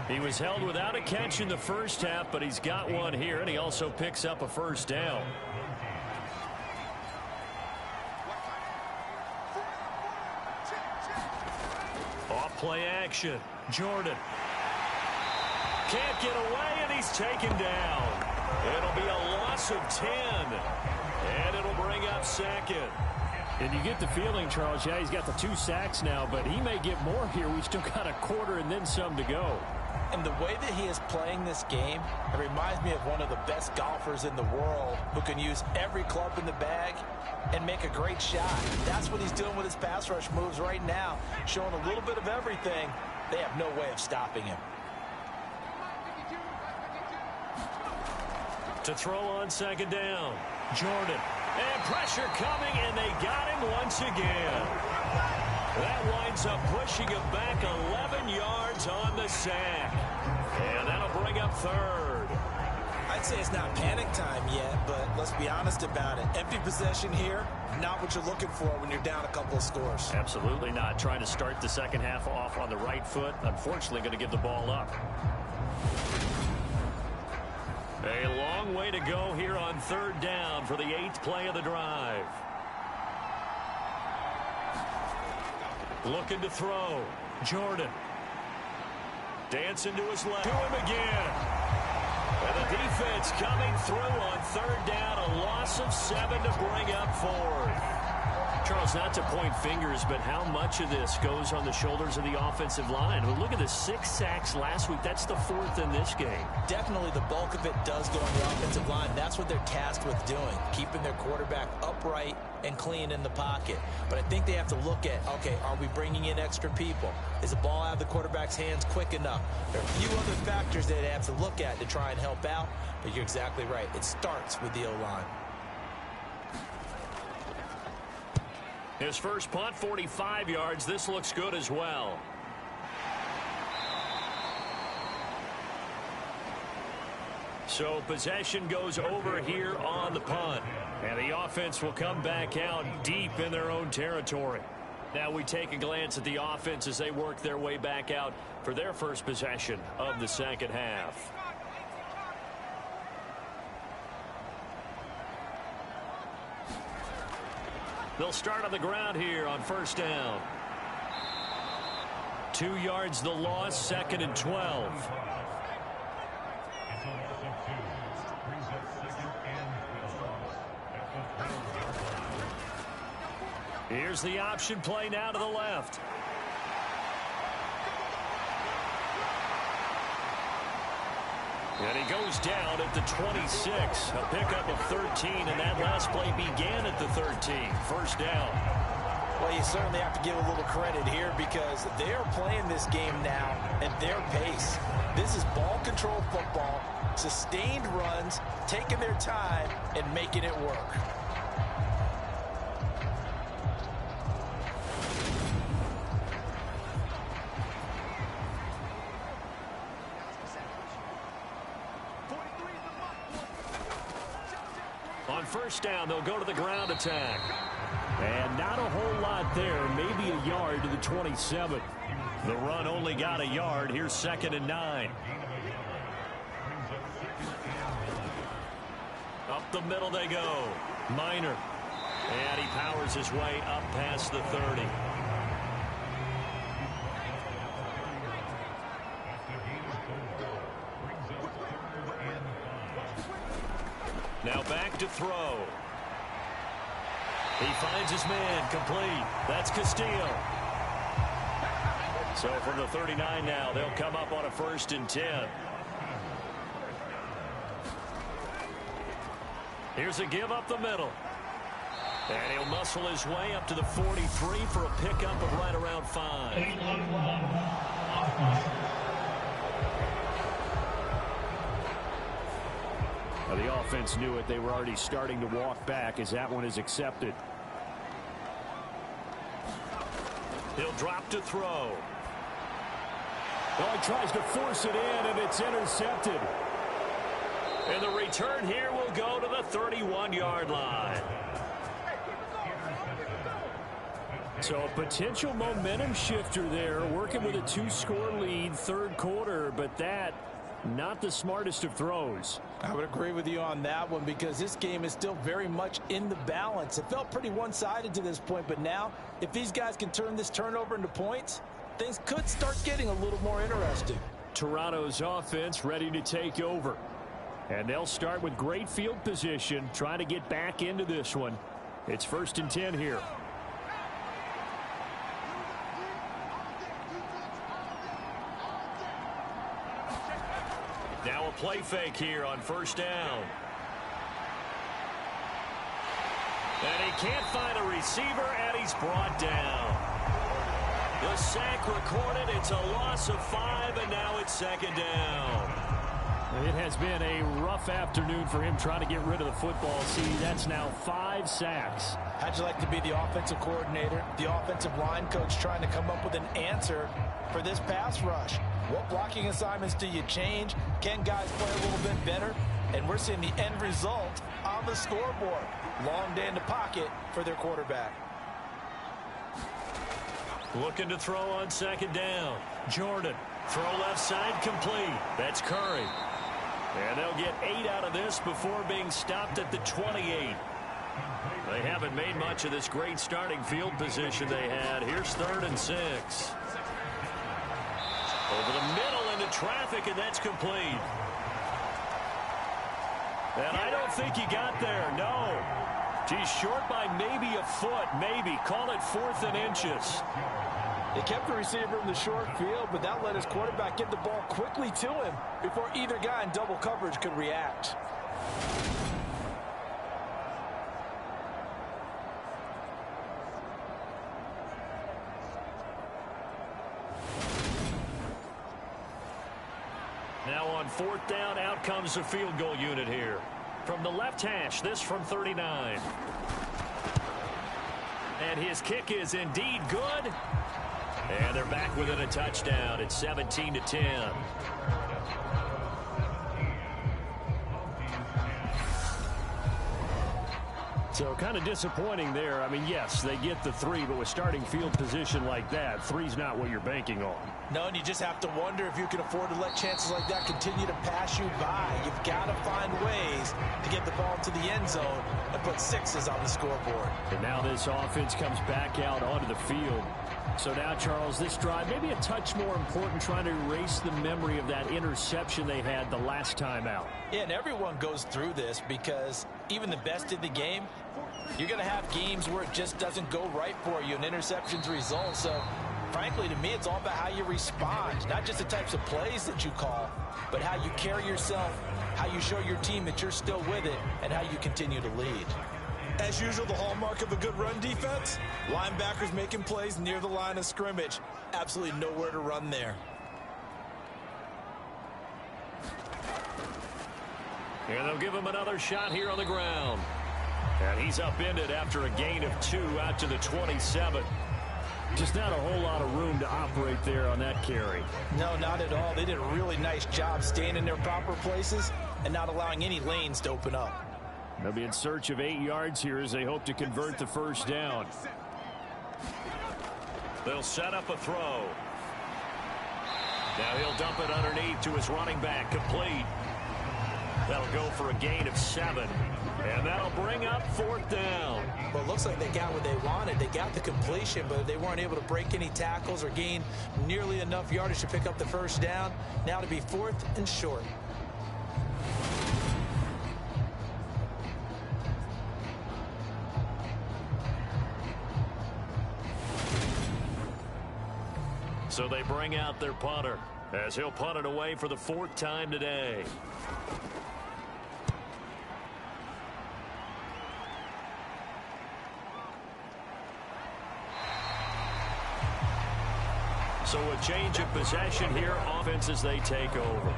He was held without a catch in the first half, but he's got one here, and he also picks up a first down. Play action. Jordan. Can't get away, and he's taken down. It'll be a loss of 10. And it'll bring up second. And you get the feeling, Charles, yeah, he's got the 2 sacks now, but he may get more here. We still got a quarter and then some to go. And the way that he is playing this game, it reminds me of one of the best golfers in the world who can use every club in the bag and make a great shot. That's what he's doing with his pass rush moves right now, showing a little bit of everything. They have no way of stopping him. To throw on second down. Jordan. And pressure coming, and they got him once again. That winds up pushing him back 11 yards on the sack. And that'll bring up third. I'd say it's not panic time yet, but let's be honest about it. Empty possession here, not what you're looking for when you're down a couple of scores. Absolutely not. Trying to start the second half off on the right foot. Unfortunately, going to give the ball up. A long way to go here on third down for the 8th play of the drive. Looking to throw. Jordan. Dancing to his left. To him again. And the defense coming through on third down. A loss of 7 to bring up 4th. Charles, not to point fingers, but how much of this goes on the shoulders of the offensive line? I mean, look at the 6 sacks last week. That's the 4th in this game. Definitely the bulk of it does go on the offensive line. That's what they're tasked with doing, keeping their quarterback upright and clean in the pocket. But I think they have to look at, okay, are we bringing in extra people? Is the ball out of the quarterback's hands quick enough? There are a few other factors that they have to look at to try and help out, but you're exactly right. It starts with the O-line. His first punt, 45 yards. This looks good as well. So possession goes over here on the punt. And the offense will come back out deep in their own territory. Now we take a glance at the offense as they work their way back out for their first possession of the second half. They'll start on the ground here on first down. 2 yards the loss, 2nd and 12. Here's the option play now to the left. And he goes down at the 26. A pickup of 13, and that last play began at the 13. First down. Well, you certainly have to give a little credit here because they're playing this game now at their pace. This is ball control football, sustained runs, taking their time, and making it work. On first down, they'll go to the ground attack. And not a whole lot there. Maybe a yard to the 27. The run only got a yard. Here's 2nd and 9. Up the middle they go. Minor. And he powers his way up past the 30. Now back to throw. He finds his man, complete. That's Castillo. So from the 39 now, they'll come up on a 1st and 10. Here's a give up the middle. And he'll muscle his way up to the 43 for a pickup of right around 5. Well, the offense knew it. They were already starting to walk back as that one is accepted. He'll drop to throw. Well, he tries to force it in, and it's intercepted. And the return here will go to the 31-yard line. So a potential momentum shifter there, working with a 2-score lead, third quarter, but that not the smartest of throws. I would agree with you on that one because this game is still very much in the balance. It felt pretty one-sided to this point, but now if these guys can turn this turnover into points, things could start getting a little more interesting. Toronto's offense ready to take over. And they'll start with great field position, trying to get back into this one. It's 1st and 10 here. Now a play fake here on first down. And he can't find a receiver, and he's brought down. The sack recorded. It's a loss of 5, and now it's 2nd down. It has been a rough afternoon for him trying to get rid of the football. See, that's now 5 sacks. How'd you like to be the offensive coordinator, the offensive line coach trying to come up with an answer for this pass rush? What blocking assignments do you change? Can guys play a little bit better? And we're seeing the end result on the scoreboard. Long day in the pocket for their quarterback. Looking to throw on 2nd down. Jordan. Throw left side complete. That's Curry. And they'll get 8 out of this before being stopped at the 28. They haven't made much of this great starting field position they had. Here's 3rd and 6. Over the middle into traffic, and that's complete. And I don't think he got there, no. He's short by maybe a foot, maybe. Call it 4th and inches. They kept the receiver in the short field, but that let his quarterback get the ball quickly to him before either guy in double coverage could react. Now on 4th down, out comes the field goal unit here. From the left hash, this from 39. And his kick is indeed good. And they're back within a touchdown. It's 17-10. So kind of disappointing there. I mean, yes, they get the 3, but with starting field position like that, 3's not what you're banking on. No, and you just have to wonder if you can afford to let chances like that continue to pass you by. You've got to find ways to get the ball to the end zone and put 6s on the scoreboard. And now this offense comes back out onto the field. So now, Charles, this drive maybe a touch more important, trying to erase the memory of that interception they had the last time out. Yeah, and everyone goes through this because even the best in the game, you're going to have games where it just doesn't go right for you and interceptions result. So, frankly, to me, it's all about how you respond, not just the types of plays that you call, but how you carry yourself, how you show your team that you're still with it, and how you continue to lead. As usual, the hallmark of a good run defense, linebackers making plays near the line of scrimmage. Absolutely nowhere to run there. And they'll give him another shot here on the ground. And he's upended after a gain of 2 out to the 27. Just not a whole lot of room to operate there on that carry. No, not at all. They did a really nice job staying in their proper places and not allowing any lanes to open up. They'll be in search of 8 yards here as they hope to convert the first down. They'll set up a throw. Now he'll dump it underneath to his running back, complete. That'll go for a gain of 7. And that'll bring up 4th down. Well, it looks like they got what they wanted. They got the completion, but they weren't able to break any tackles or gain nearly enough yardage to pick up the first down. Now to be 4th and short. So they bring out their punter as he'll punt it away for the 4th time today. So a change of possession here, offense as they take over.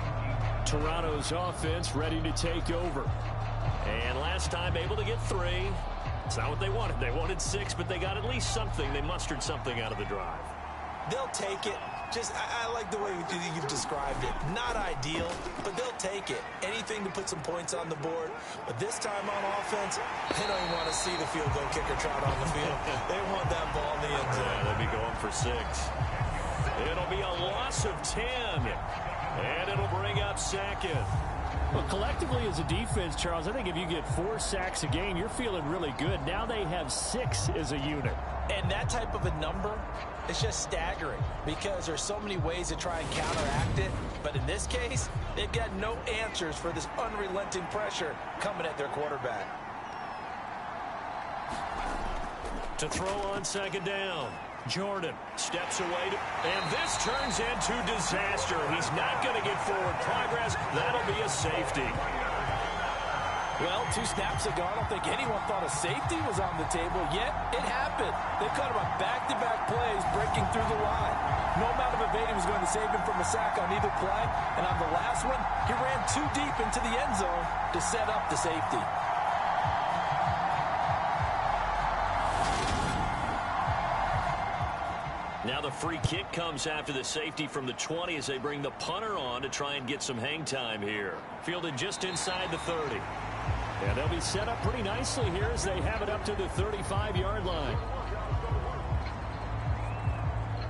Toronto's offense ready to take over. And last time able to get 3. It's not what they wanted. They wanted 6, but they got at least something. They mustered something out of the drive. They'll take it. I like the way you've described it. Not ideal, but they'll take it. Anything to put some points on the board. But this time on offense, they don't even want to see the field goal kicker trot on the field. They want that ball in the end zone. Yeah, they'll be going for 6. It'll be a loss of 10. And it'll bring up 2nd. Well, collectively as a defense, Charles, I think if you get 4 sacks a game, you're feeling really good. Now they have 6 as a unit. And that type of a number, it's just staggering because there's so many ways to try and counteract it. But in this case, they've got no answers for this unrelenting pressure coming at their quarterback. To throw on 2nd down. Jordan steps away, and this turns into disaster. He's not going to get forward progress. That'll be a safety. Well, 2 snaps ago, I don't think anyone thought a safety was on the table, yet it happened. They caught him on back-to-back plays breaking through the line. No amount of evading was going to save him from a sack on either play, and on the last one, he ran too deep into the end zone to set up the safety. Now the free kick comes after the safety from the 20 as they bring the punter on to try and get some hang time here. Fielded just inside the 30. And they'll be set up pretty nicely here as they have it up to the 35-yard line.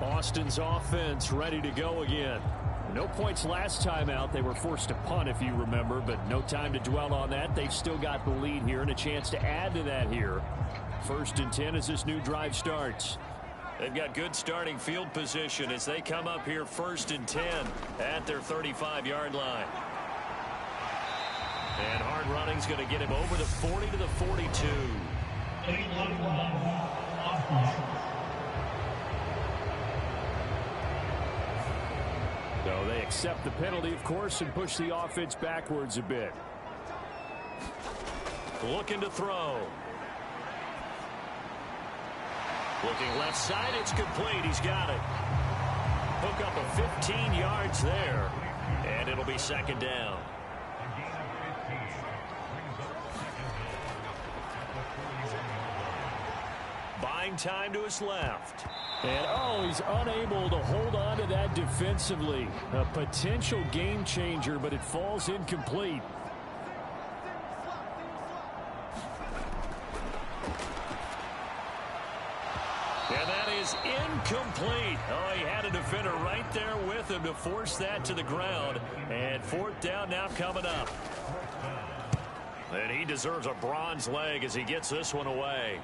Austin's offense ready to go again. No points last time out. They were forced to punt, if you remember, but no time to dwell on that. They've still got the lead here and a chance to add to that here. 1st and 10 as this new drive starts. They've got good starting field position as they come up here 1st and 10 at their 35-yard line. And hard running's going to get him over the 40 to the 42. So they accept the penalty, of course, and push the offense backwards a bit. Looking to throw. Looking left side, it's complete. He's got it. Hook up a 15 yards there, and it'll be 2nd down. Buying time to his left. And, he's unable to hold on to that defensively. A potential game changer, but it falls incomplete. And that is incomplete. He had a defender right there with him to force that to the ground. And 4th down now coming up. And he deserves a bronze leg as he gets this one away.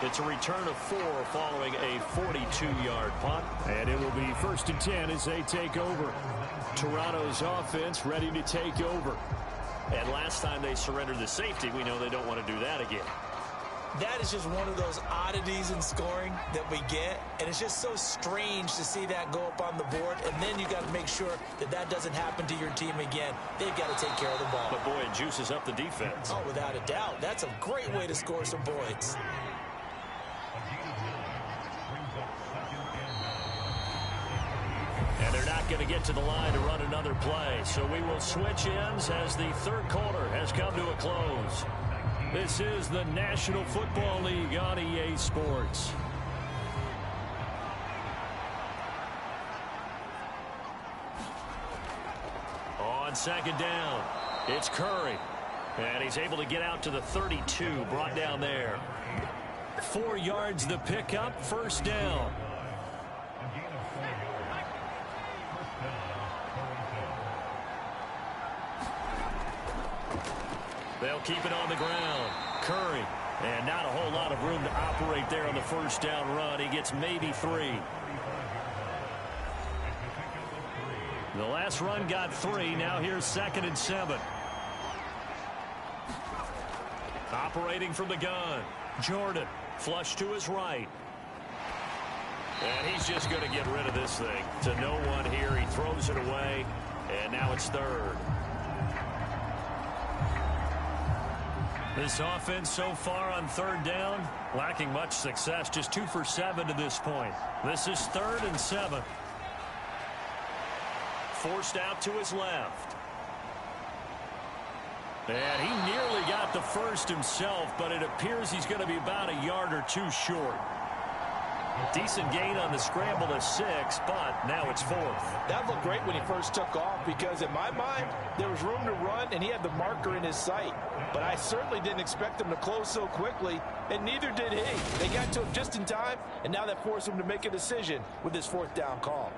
It's a return of 4 following a 42-yard punt. And it will be 1st and 10 as they take over. Toronto's offense ready to take over. And last time they surrendered the safety, we know they don't want to do that again. That is just one of those oddities in scoring that we get, and it's just so strange to see that go up on the board, and then you got to make sure that that doesn't happen to your team again. They've got to take care of the ball. But boy, it juices up the defense. Oh, without a doubt. That's a great way to score some points. And they're not going to get to the line to run another play. So we will switch ends as the 3rd quarter has come to a close. This is the National Football League on EA Sports. On 2nd down, it's Curry. And he's able to get out to the 32, brought down there. 4 yards the pickup, 1st down. They'll keep it on the ground. Curry. And not a whole lot of room to operate there on the 1st down run. He gets maybe 3. The last run got 3. Now here's 2nd and 7. Operating from the gun. Jordan. Flush to his right. And he's just going to get rid of this thing. To no one here. He throws it away. And now it's 3rd. This offense so far on 3rd down, lacking much success. Just 2 for 7 to this point. This is 3rd and 7. Forced out to his left. And he nearly got the first himself, but it appears he's going to be about a yard or 2 short. Decent gain on the scramble to 6, but now it's 4th. That looked great when he first took off because in my mind, there was room to run and he had the marker in his sight. But I certainly didn't expect him to close so quickly, and neither did he. They got to him just in time, and now that forced him to make a decision with his 4th down call.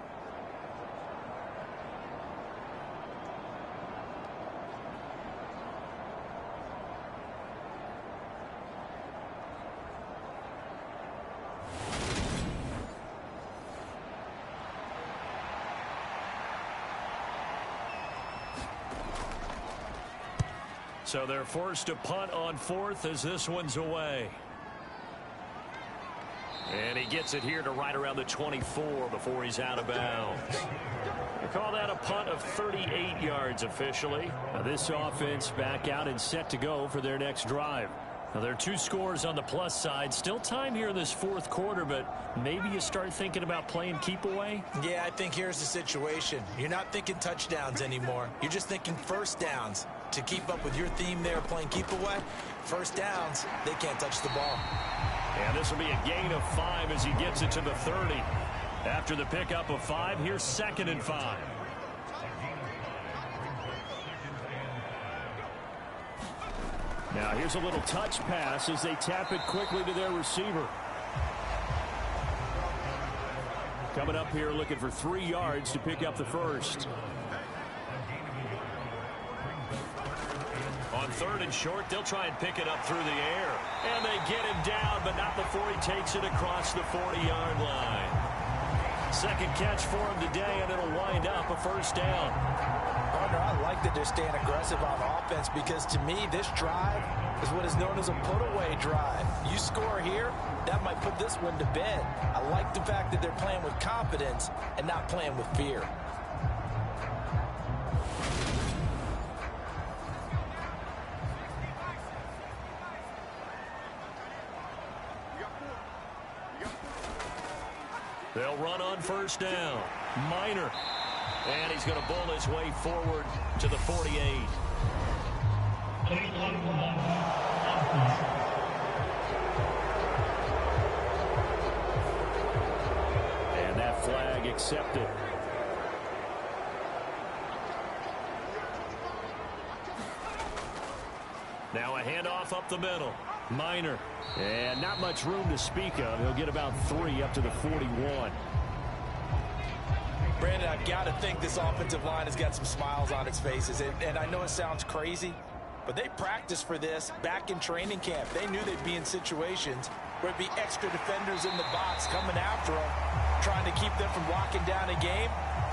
So they're forced to punt on 4th as this one's away. And he gets it here to right around the 24 before he's out of bounds. They call that a punt of 38 yards officially. Now this offense back out and set to go for their next drive. Now there are 2 scores on the plus side. Still time here in this 4th quarter, but maybe you start thinking about playing keep away? Yeah, I think here's the situation. You're not thinking touchdowns anymore. You're just thinking 1st downs. To keep up with your theme there, playing keep away, 1st downs, they can't touch the ball. And this will be a gain of 5 as he gets it to the 30. After the pickup of 5, here's 2nd and 5. Now here's a little touch pass as they tap it quickly to their receiver. Coming up here looking for 3 yards to pick up the first. On 3rd and short, they'll try and pick it up through the air. And they get him down, but not before he takes it across the 40-yard line. Second catch for him today, and it'll wind up a first down. Partner, I like that they're staying aggressive on offense because to me, this drive is what is known as a put-away drive. You score here, that might put this one to bed. I like the fact that they're playing with confidence and not playing with fear. They'll run on first down. Minor. And he's going to bull his way forward to the 48. And that flag accepted. Now a handoff up the middle. Minor. And not much room to speak of. He'll get about 3 up to the 41. Brandon, I've got to think this offensive line has got some smiles on its faces. And I know it sounds crazy, but they practiced for this back in training camp. They knew they'd be in situations where it'd be extra defenders in the box coming after them, trying to keep them from locking down a game.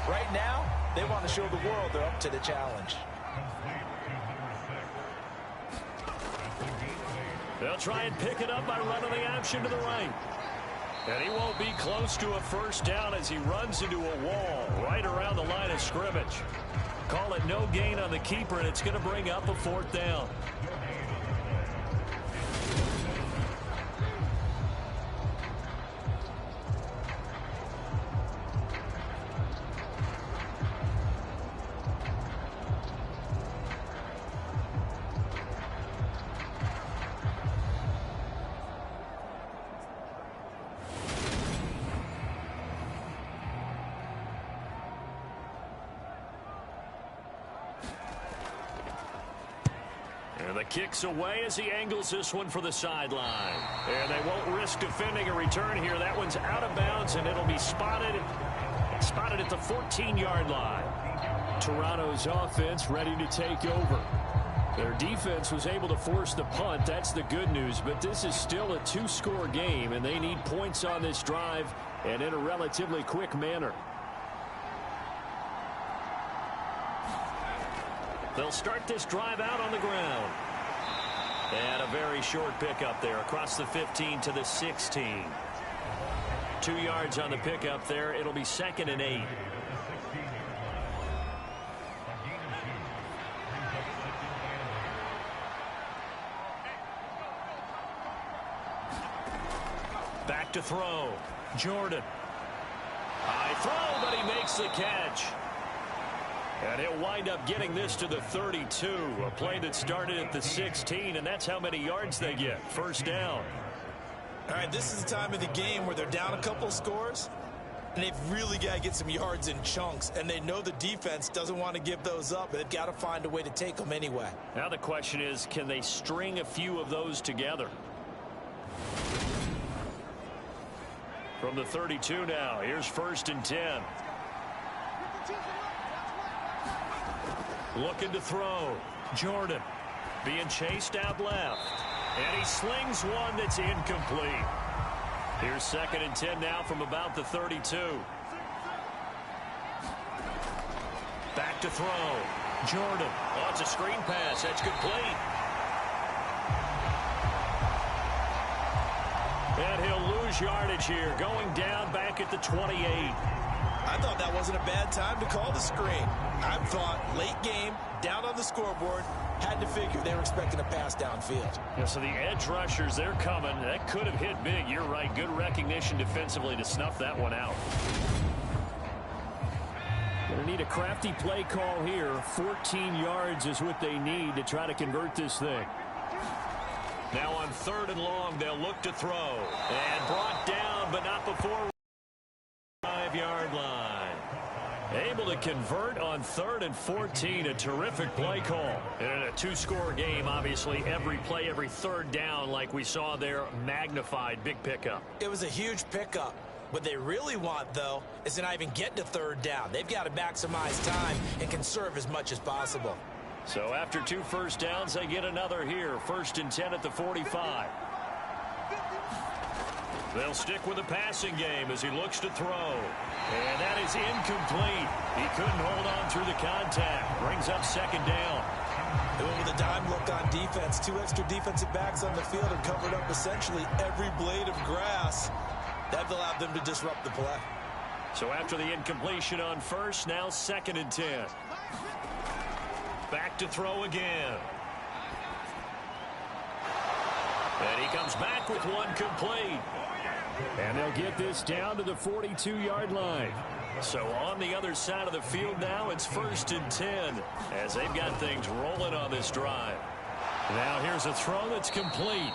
Right now, they want to show the world they're up to the challenge. They'll try and pick it up by running the option to the right. And he won't be close to a first down as he runs into a wall right around the line of scrimmage. Call it no gain on the keeper, and it's going to bring up a 4th down. And the kick's away as he angles this one for the sideline. And they won't risk defending a return here. That one's out of bounds, and it'll be spotted at the 14-yard line. Toronto's offense ready to take over. Their defense was able to force the punt. That's the good news, but this is still a 2-score game, and they need points on this drive and in a relatively quick manner. They'll start this drive out on the ground. And a very short pickup there across the 15 to the 16. 2 yards on the pickup there. It'll be 2nd and 8. Back to throw. Jordan. High throw, but he makes the catch. And he'll wind up getting this to the 32. A play that started at the 16, and that's how many yards they get. First down. All right, this is the time of the game where they're down a couple scores, and they've really got to get some yards in chunks, and they know the defense doesn't want to give those up, but they've got to find a way to take them anyway. Now the question is, can they string a few of those together? From the 32 now, here's 1st and 10. Looking to throw. Jordan being chased out left. And he slings one that's incomplete. Here's 2nd and 10 now from about the 32. Back to throw. Jordan. Oh, it's a screen pass. That's complete. And he'll lose yardage here. Going down back at the 28. I thought that wasn't a bad time to call the screen. I thought late game, down on the scoreboard, had to figure they were expecting a pass downfield. Yeah, so the edge rushers, they're coming. That could have hit big. You're right. Good recognition defensively to snuff that one out. Going to need a crafty play call here. 14 yards is what they need to try to convert this thing. Now on 3rd and long, they'll look to throw. And brought down, but not before 5-yard line. Able to convert on 3rd and 14. A terrific play call. And in a 2-score game, obviously, every play, every 3rd down, like we saw there, magnified. Big pickup. It was a huge pickup. What they really want, though, is to not even get to third down. They've got to maximize time and conserve as much as possible. So after 2 first downs, they get another here. 1st and 10 at the 45. They'll stick with the passing game as he looks to throw. And that is incomplete. He couldn't hold on through the contact. Brings up 2nd down. They went with a dime look on defense. 2 extra defensive backs on the field and covered up essentially every blade of grass. That allowed them to disrupt the play. So after the incompletion on 1st, now 2nd and 10. Back to throw again. And he comes back with one complete. And they'll get this down to the 42-yard line. So on the other side of the field now, it's 1st and 10 as they've got things rolling on this drive. Now here's a throw that's complete.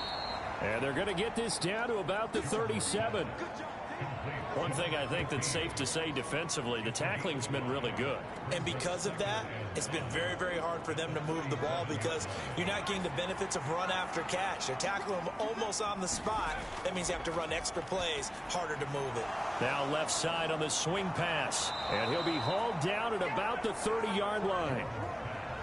And they're going to get this down to about the 37. One thing I think that's safe to say defensively, the tackling's been really good. And because of that, it's been very, very hard for them to move the ball because you're not getting the benefits of run after catch. They're tackling them almost on the spot. That means you have to run extra plays, harder to move it. Now left side on the swing pass. And he'll be hauled down at about the 30-yard line.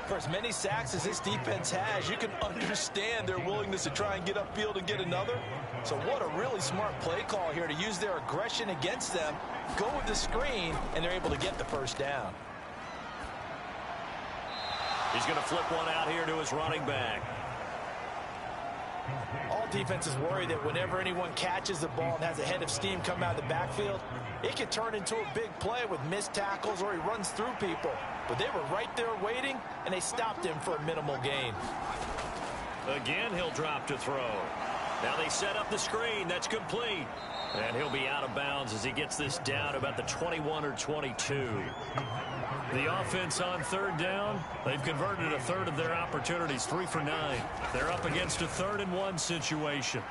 For as many sacks as this defense has, you can understand their willingness to try and get upfield and get another. So what a really smart play call here to use their aggression against them, go with the screen, and they're able to get the 1st down. He's going to flip one out here to his running back. All defenses worry that whenever anyone catches the ball and has a head of steam come out of the backfield, it can turn into a big play with missed tackles or he runs through people. But they were right there waiting, and they stopped him for a minimal gain. Again, he'll drop to throw. Now they set up the screen. That's complete. And he'll be out of bounds as he gets this down about the 21 or 22. The offense on 3rd down, they've converted a 1/3 of their opportunities, 3 for 9. They're up against a 3rd and 1 situation.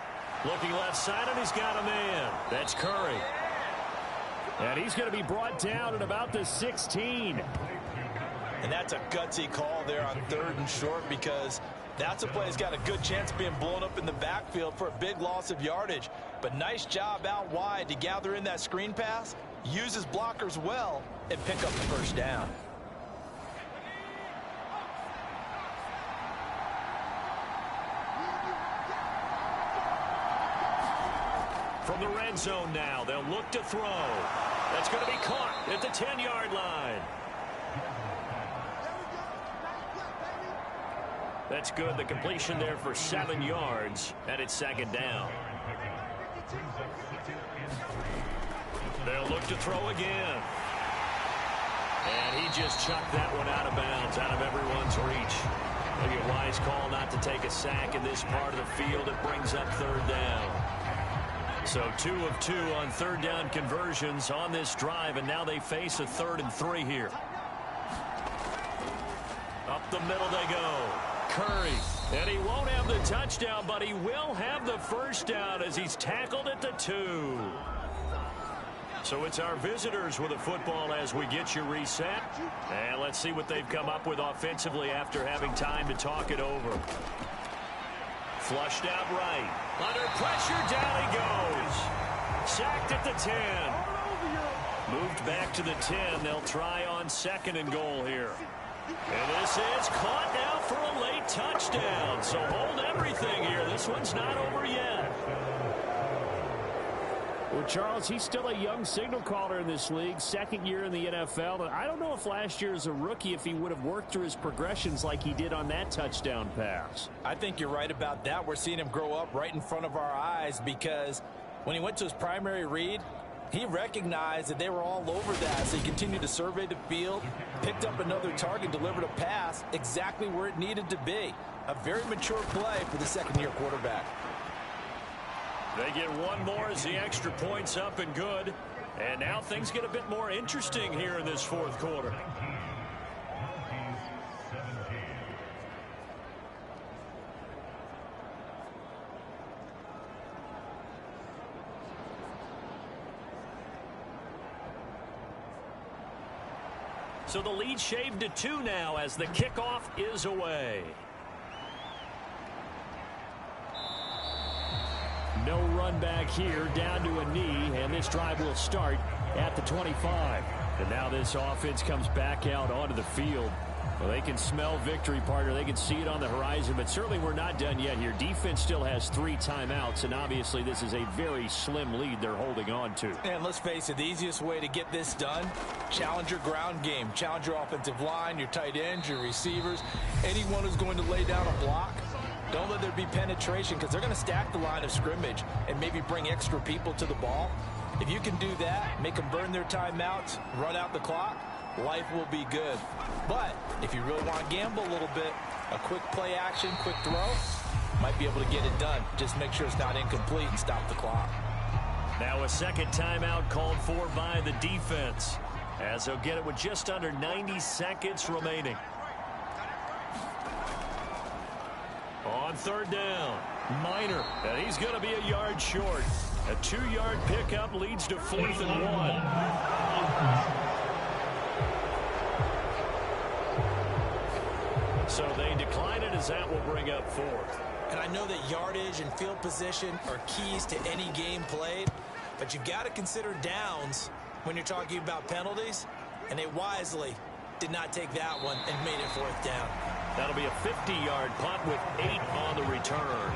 Looking left side, and he's got a man. That's Curry. And he's going to be brought down at about the 16. And that's a gutsy call there on 3rd and short because that's a play that's got a good chance of being blown up in the backfield for a big loss of yardage. But nice job out wide to gather in that screen pass, use his blockers well, and pick up the 1st down. From the red zone now, they'll look to throw. That's going to be caught at the 10-yard line. That's good. The completion there for 7 yards, and it's 2nd down. They'll look to throw again. And he just chucked that one out of bounds, out of everyone's reach. Maybe a wise call not to take a sack in this part of the field. It brings up 3rd down. So 2 of 2 on 3rd down conversions on this drive, and now they face a 3rd and 3 here. Up the middle they go. Curry, and he won't have the touchdown, but he will have the 1st down as he's tackled at the 2. So it's our visitors with a football as we get you reset. And let's see what they've come up with offensively after having time to talk it over. Flushed out right. Under pressure, down he goes. Sacked at the 10. Moved back to the 10. They'll try on 2nd and goal here. And this is caught now for a late touchdown. So hold everything here. This one's not over yet. Well, Charles, he's still a young signal caller in this league, 2nd year in the NFL. And I don't know if last year as a rookie, if he would have worked through his progressions like he did on that touchdown pass. I think you're right about that. We're seeing him grow up right in front of our eyes because when he went to his primary read, he recognized that they were all over that, so he continued to survey the field, picked up another target, delivered a pass exactly where it needed to be. A very mature play for the 2nd-year quarterback. They get one more as the extra point's up and good. And now things get a bit more interesting here in this 4th quarter. So the lead shaved to 2 now as the kickoff is away. No run back here, down to a knee, and this drive will start at the 25. And now this offense comes back out onto the field. Well, they can smell victory, partner. They can see it on the horizon, but certainly we're not done yet here. Defense still has 3 timeouts, and obviously this is a very slim lead they're holding on to. And let's face it, the easiest way to get this done, challenge your ground game. Challenge your offensive line, your tight ends, your receivers, anyone who's going to lay down a block. Don't let there be penetration because they're going to stack the line of scrimmage and maybe bring extra people to the ball. If you can do that, make them burn their timeouts, run out the clock, life will be good. But if you really want to gamble a little bit, a quick play action, quick throw, might be able to get it done. Just make sure it's not incomplete and stop the clock. Now a second timeout called for by the defense, as they'll get it with just under 90 seconds remaining. On third down, Minor, and he's going to be a yard short. A 2-yard pickup leads to 4th and 1. So they decline it as that will bring up 4th. And I know that yardage and field position are keys to any game played, but you've got to consider downs when you're talking about penalties, and they wisely did not take that one and made it 4th down. That'll be a 50-yard punt with 8 on the return.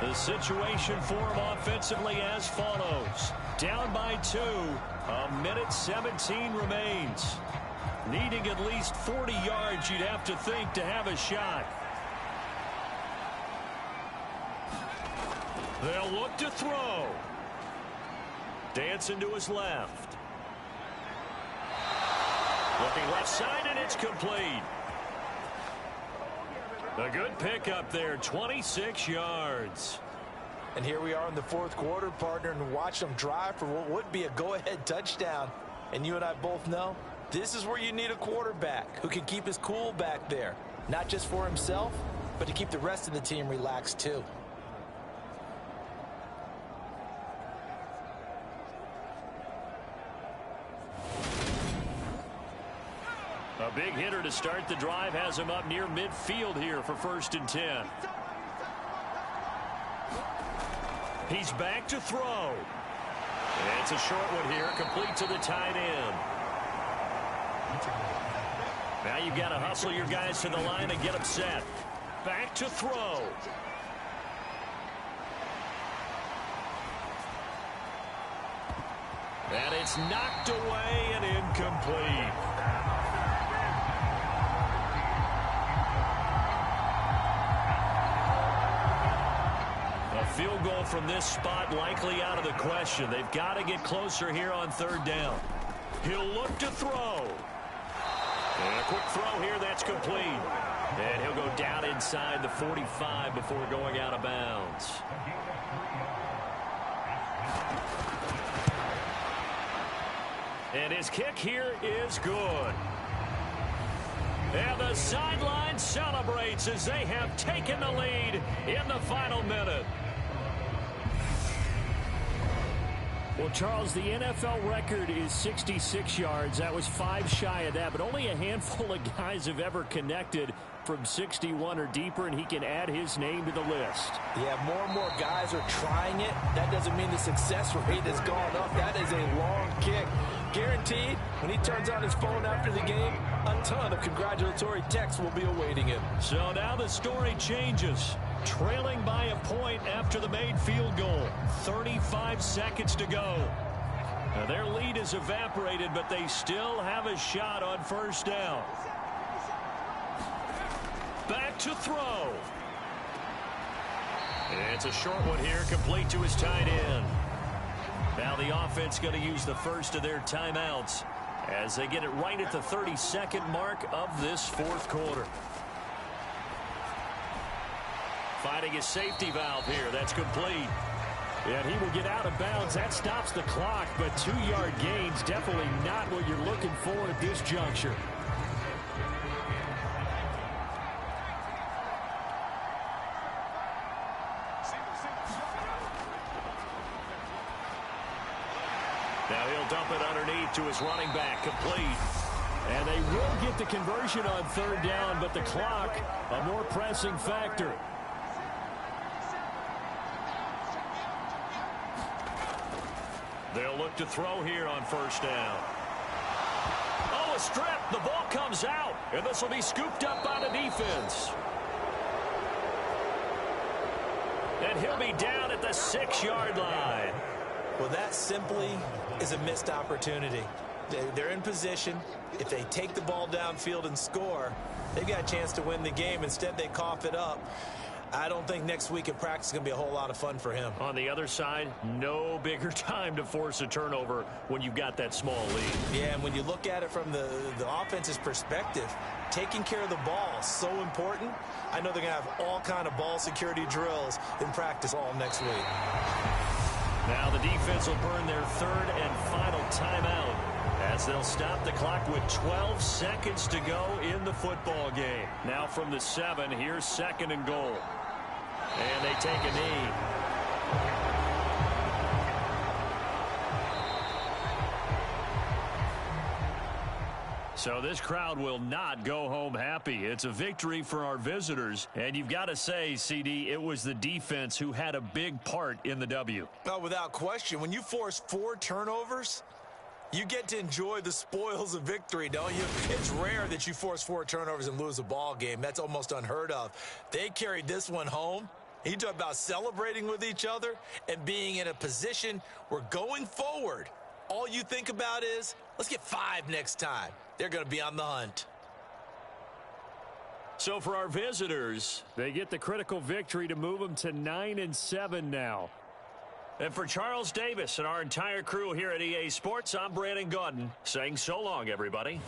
The situation for him offensively as follows. Down by 2. A minute 17 remains. Needing at least 40 yards, you'd have to think, to have a shot. They'll look to throw. Dancing to his left. Looking left side, and it's complete. A good pickup there, 26 yards. And here we are in the 4th quarter, partner, and watch them drive for what would be a go-ahead touchdown. And you and I both know this is where you need a quarterback who can keep his cool back there. Not just for himself, but to keep the rest of the team relaxed too. A big hitter to start the drive has him up near midfield here for 1st and 10. He's back to throw. And it's a short one here, complete to the tight end. Now you've got to hustle your guys to the line and get them set. Back to throw. And it's knocked away and incomplete. A field goal from this spot likely out of the question. They've got to get closer here on 3rd down. He'll look to throw. And a quick throw here, that's complete. And he'll go down inside the 45 before going out of bounds. And his kick here is good. And the sideline celebrates as they have taken the lead in the final minute. Well, Charles, the NFL record is 66 yards. That was 5 shy of that, but only a handful of guys have ever connected from 61 or deeper, and he can add his name to the list. Yeah, more and more guys are trying it. That doesn't mean the success rate has gone up. That is a long kick. Guaranteed, when he turns on his phone after the game, a ton of congratulatory texts will be awaiting him. So now the story changes. Trailing by a point after the made field goal. 35 seconds to go. Now their lead is evaporated, but they still have a shot on 1st down. Back to throw. It's a short one here, complete to his tight end. Now the offense going to use the first of their timeouts as they get it right at the 32nd mark of this 4th quarter. Finding his safety valve here. That's complete. And he will get out of bounds. That stops the clock, but 2-yard gains definitely not what you're looking for at this juncture. Now he'll dump it underneath to his running back, complete. And they will get the conversion on 3rd down, but the clock, a more pressing factor. They'll look to throw here on first down. Oh, a strip. The ball comes out, and this will be scooped up by the defense. And he'll be down at the 6-yard line. Well, that simply is a missed opportunity. They're in position. If they take the ball downfield and score, they've got a chance to win the game. Instead, they cough it up. I don't think next week in practice is going to be a whole lot of fun for him. On the other side, no bigger time to force a turnover when you've got that small lead. Yeah, and when you look at it from the offense's perspective, taking care of the ball is so important. I know they're going to have all kind of ball security drills in practice all next week. Now the defense will burn their third and final timeout as they'll stop the clock with 12 seconds to go in the football game. Now from the 7, here's 2nd and goal. And they take a knee. So this crowd will not go home happy. It's a victory for our visitors. And you've got to say, CD, it was the defense who had a big part in the W. Oh, without question. When you force 4 turnovers, you get to enjoy the spoils of victory, don't you? It's rare that you force 4 turnovers and lose a ball game. That's almost unheard of. They carried this one home. You talk about celebrating with each other and being in a position where going forward, all you think about is, let's get 5 next time. They're going to be on the hunt. So for our visitors, they get the critical victory to move them to 9-7 now. And for Charles Davis and our entire crew here at EA Sports, I'm Brandon Gaudin saying so long, everybody.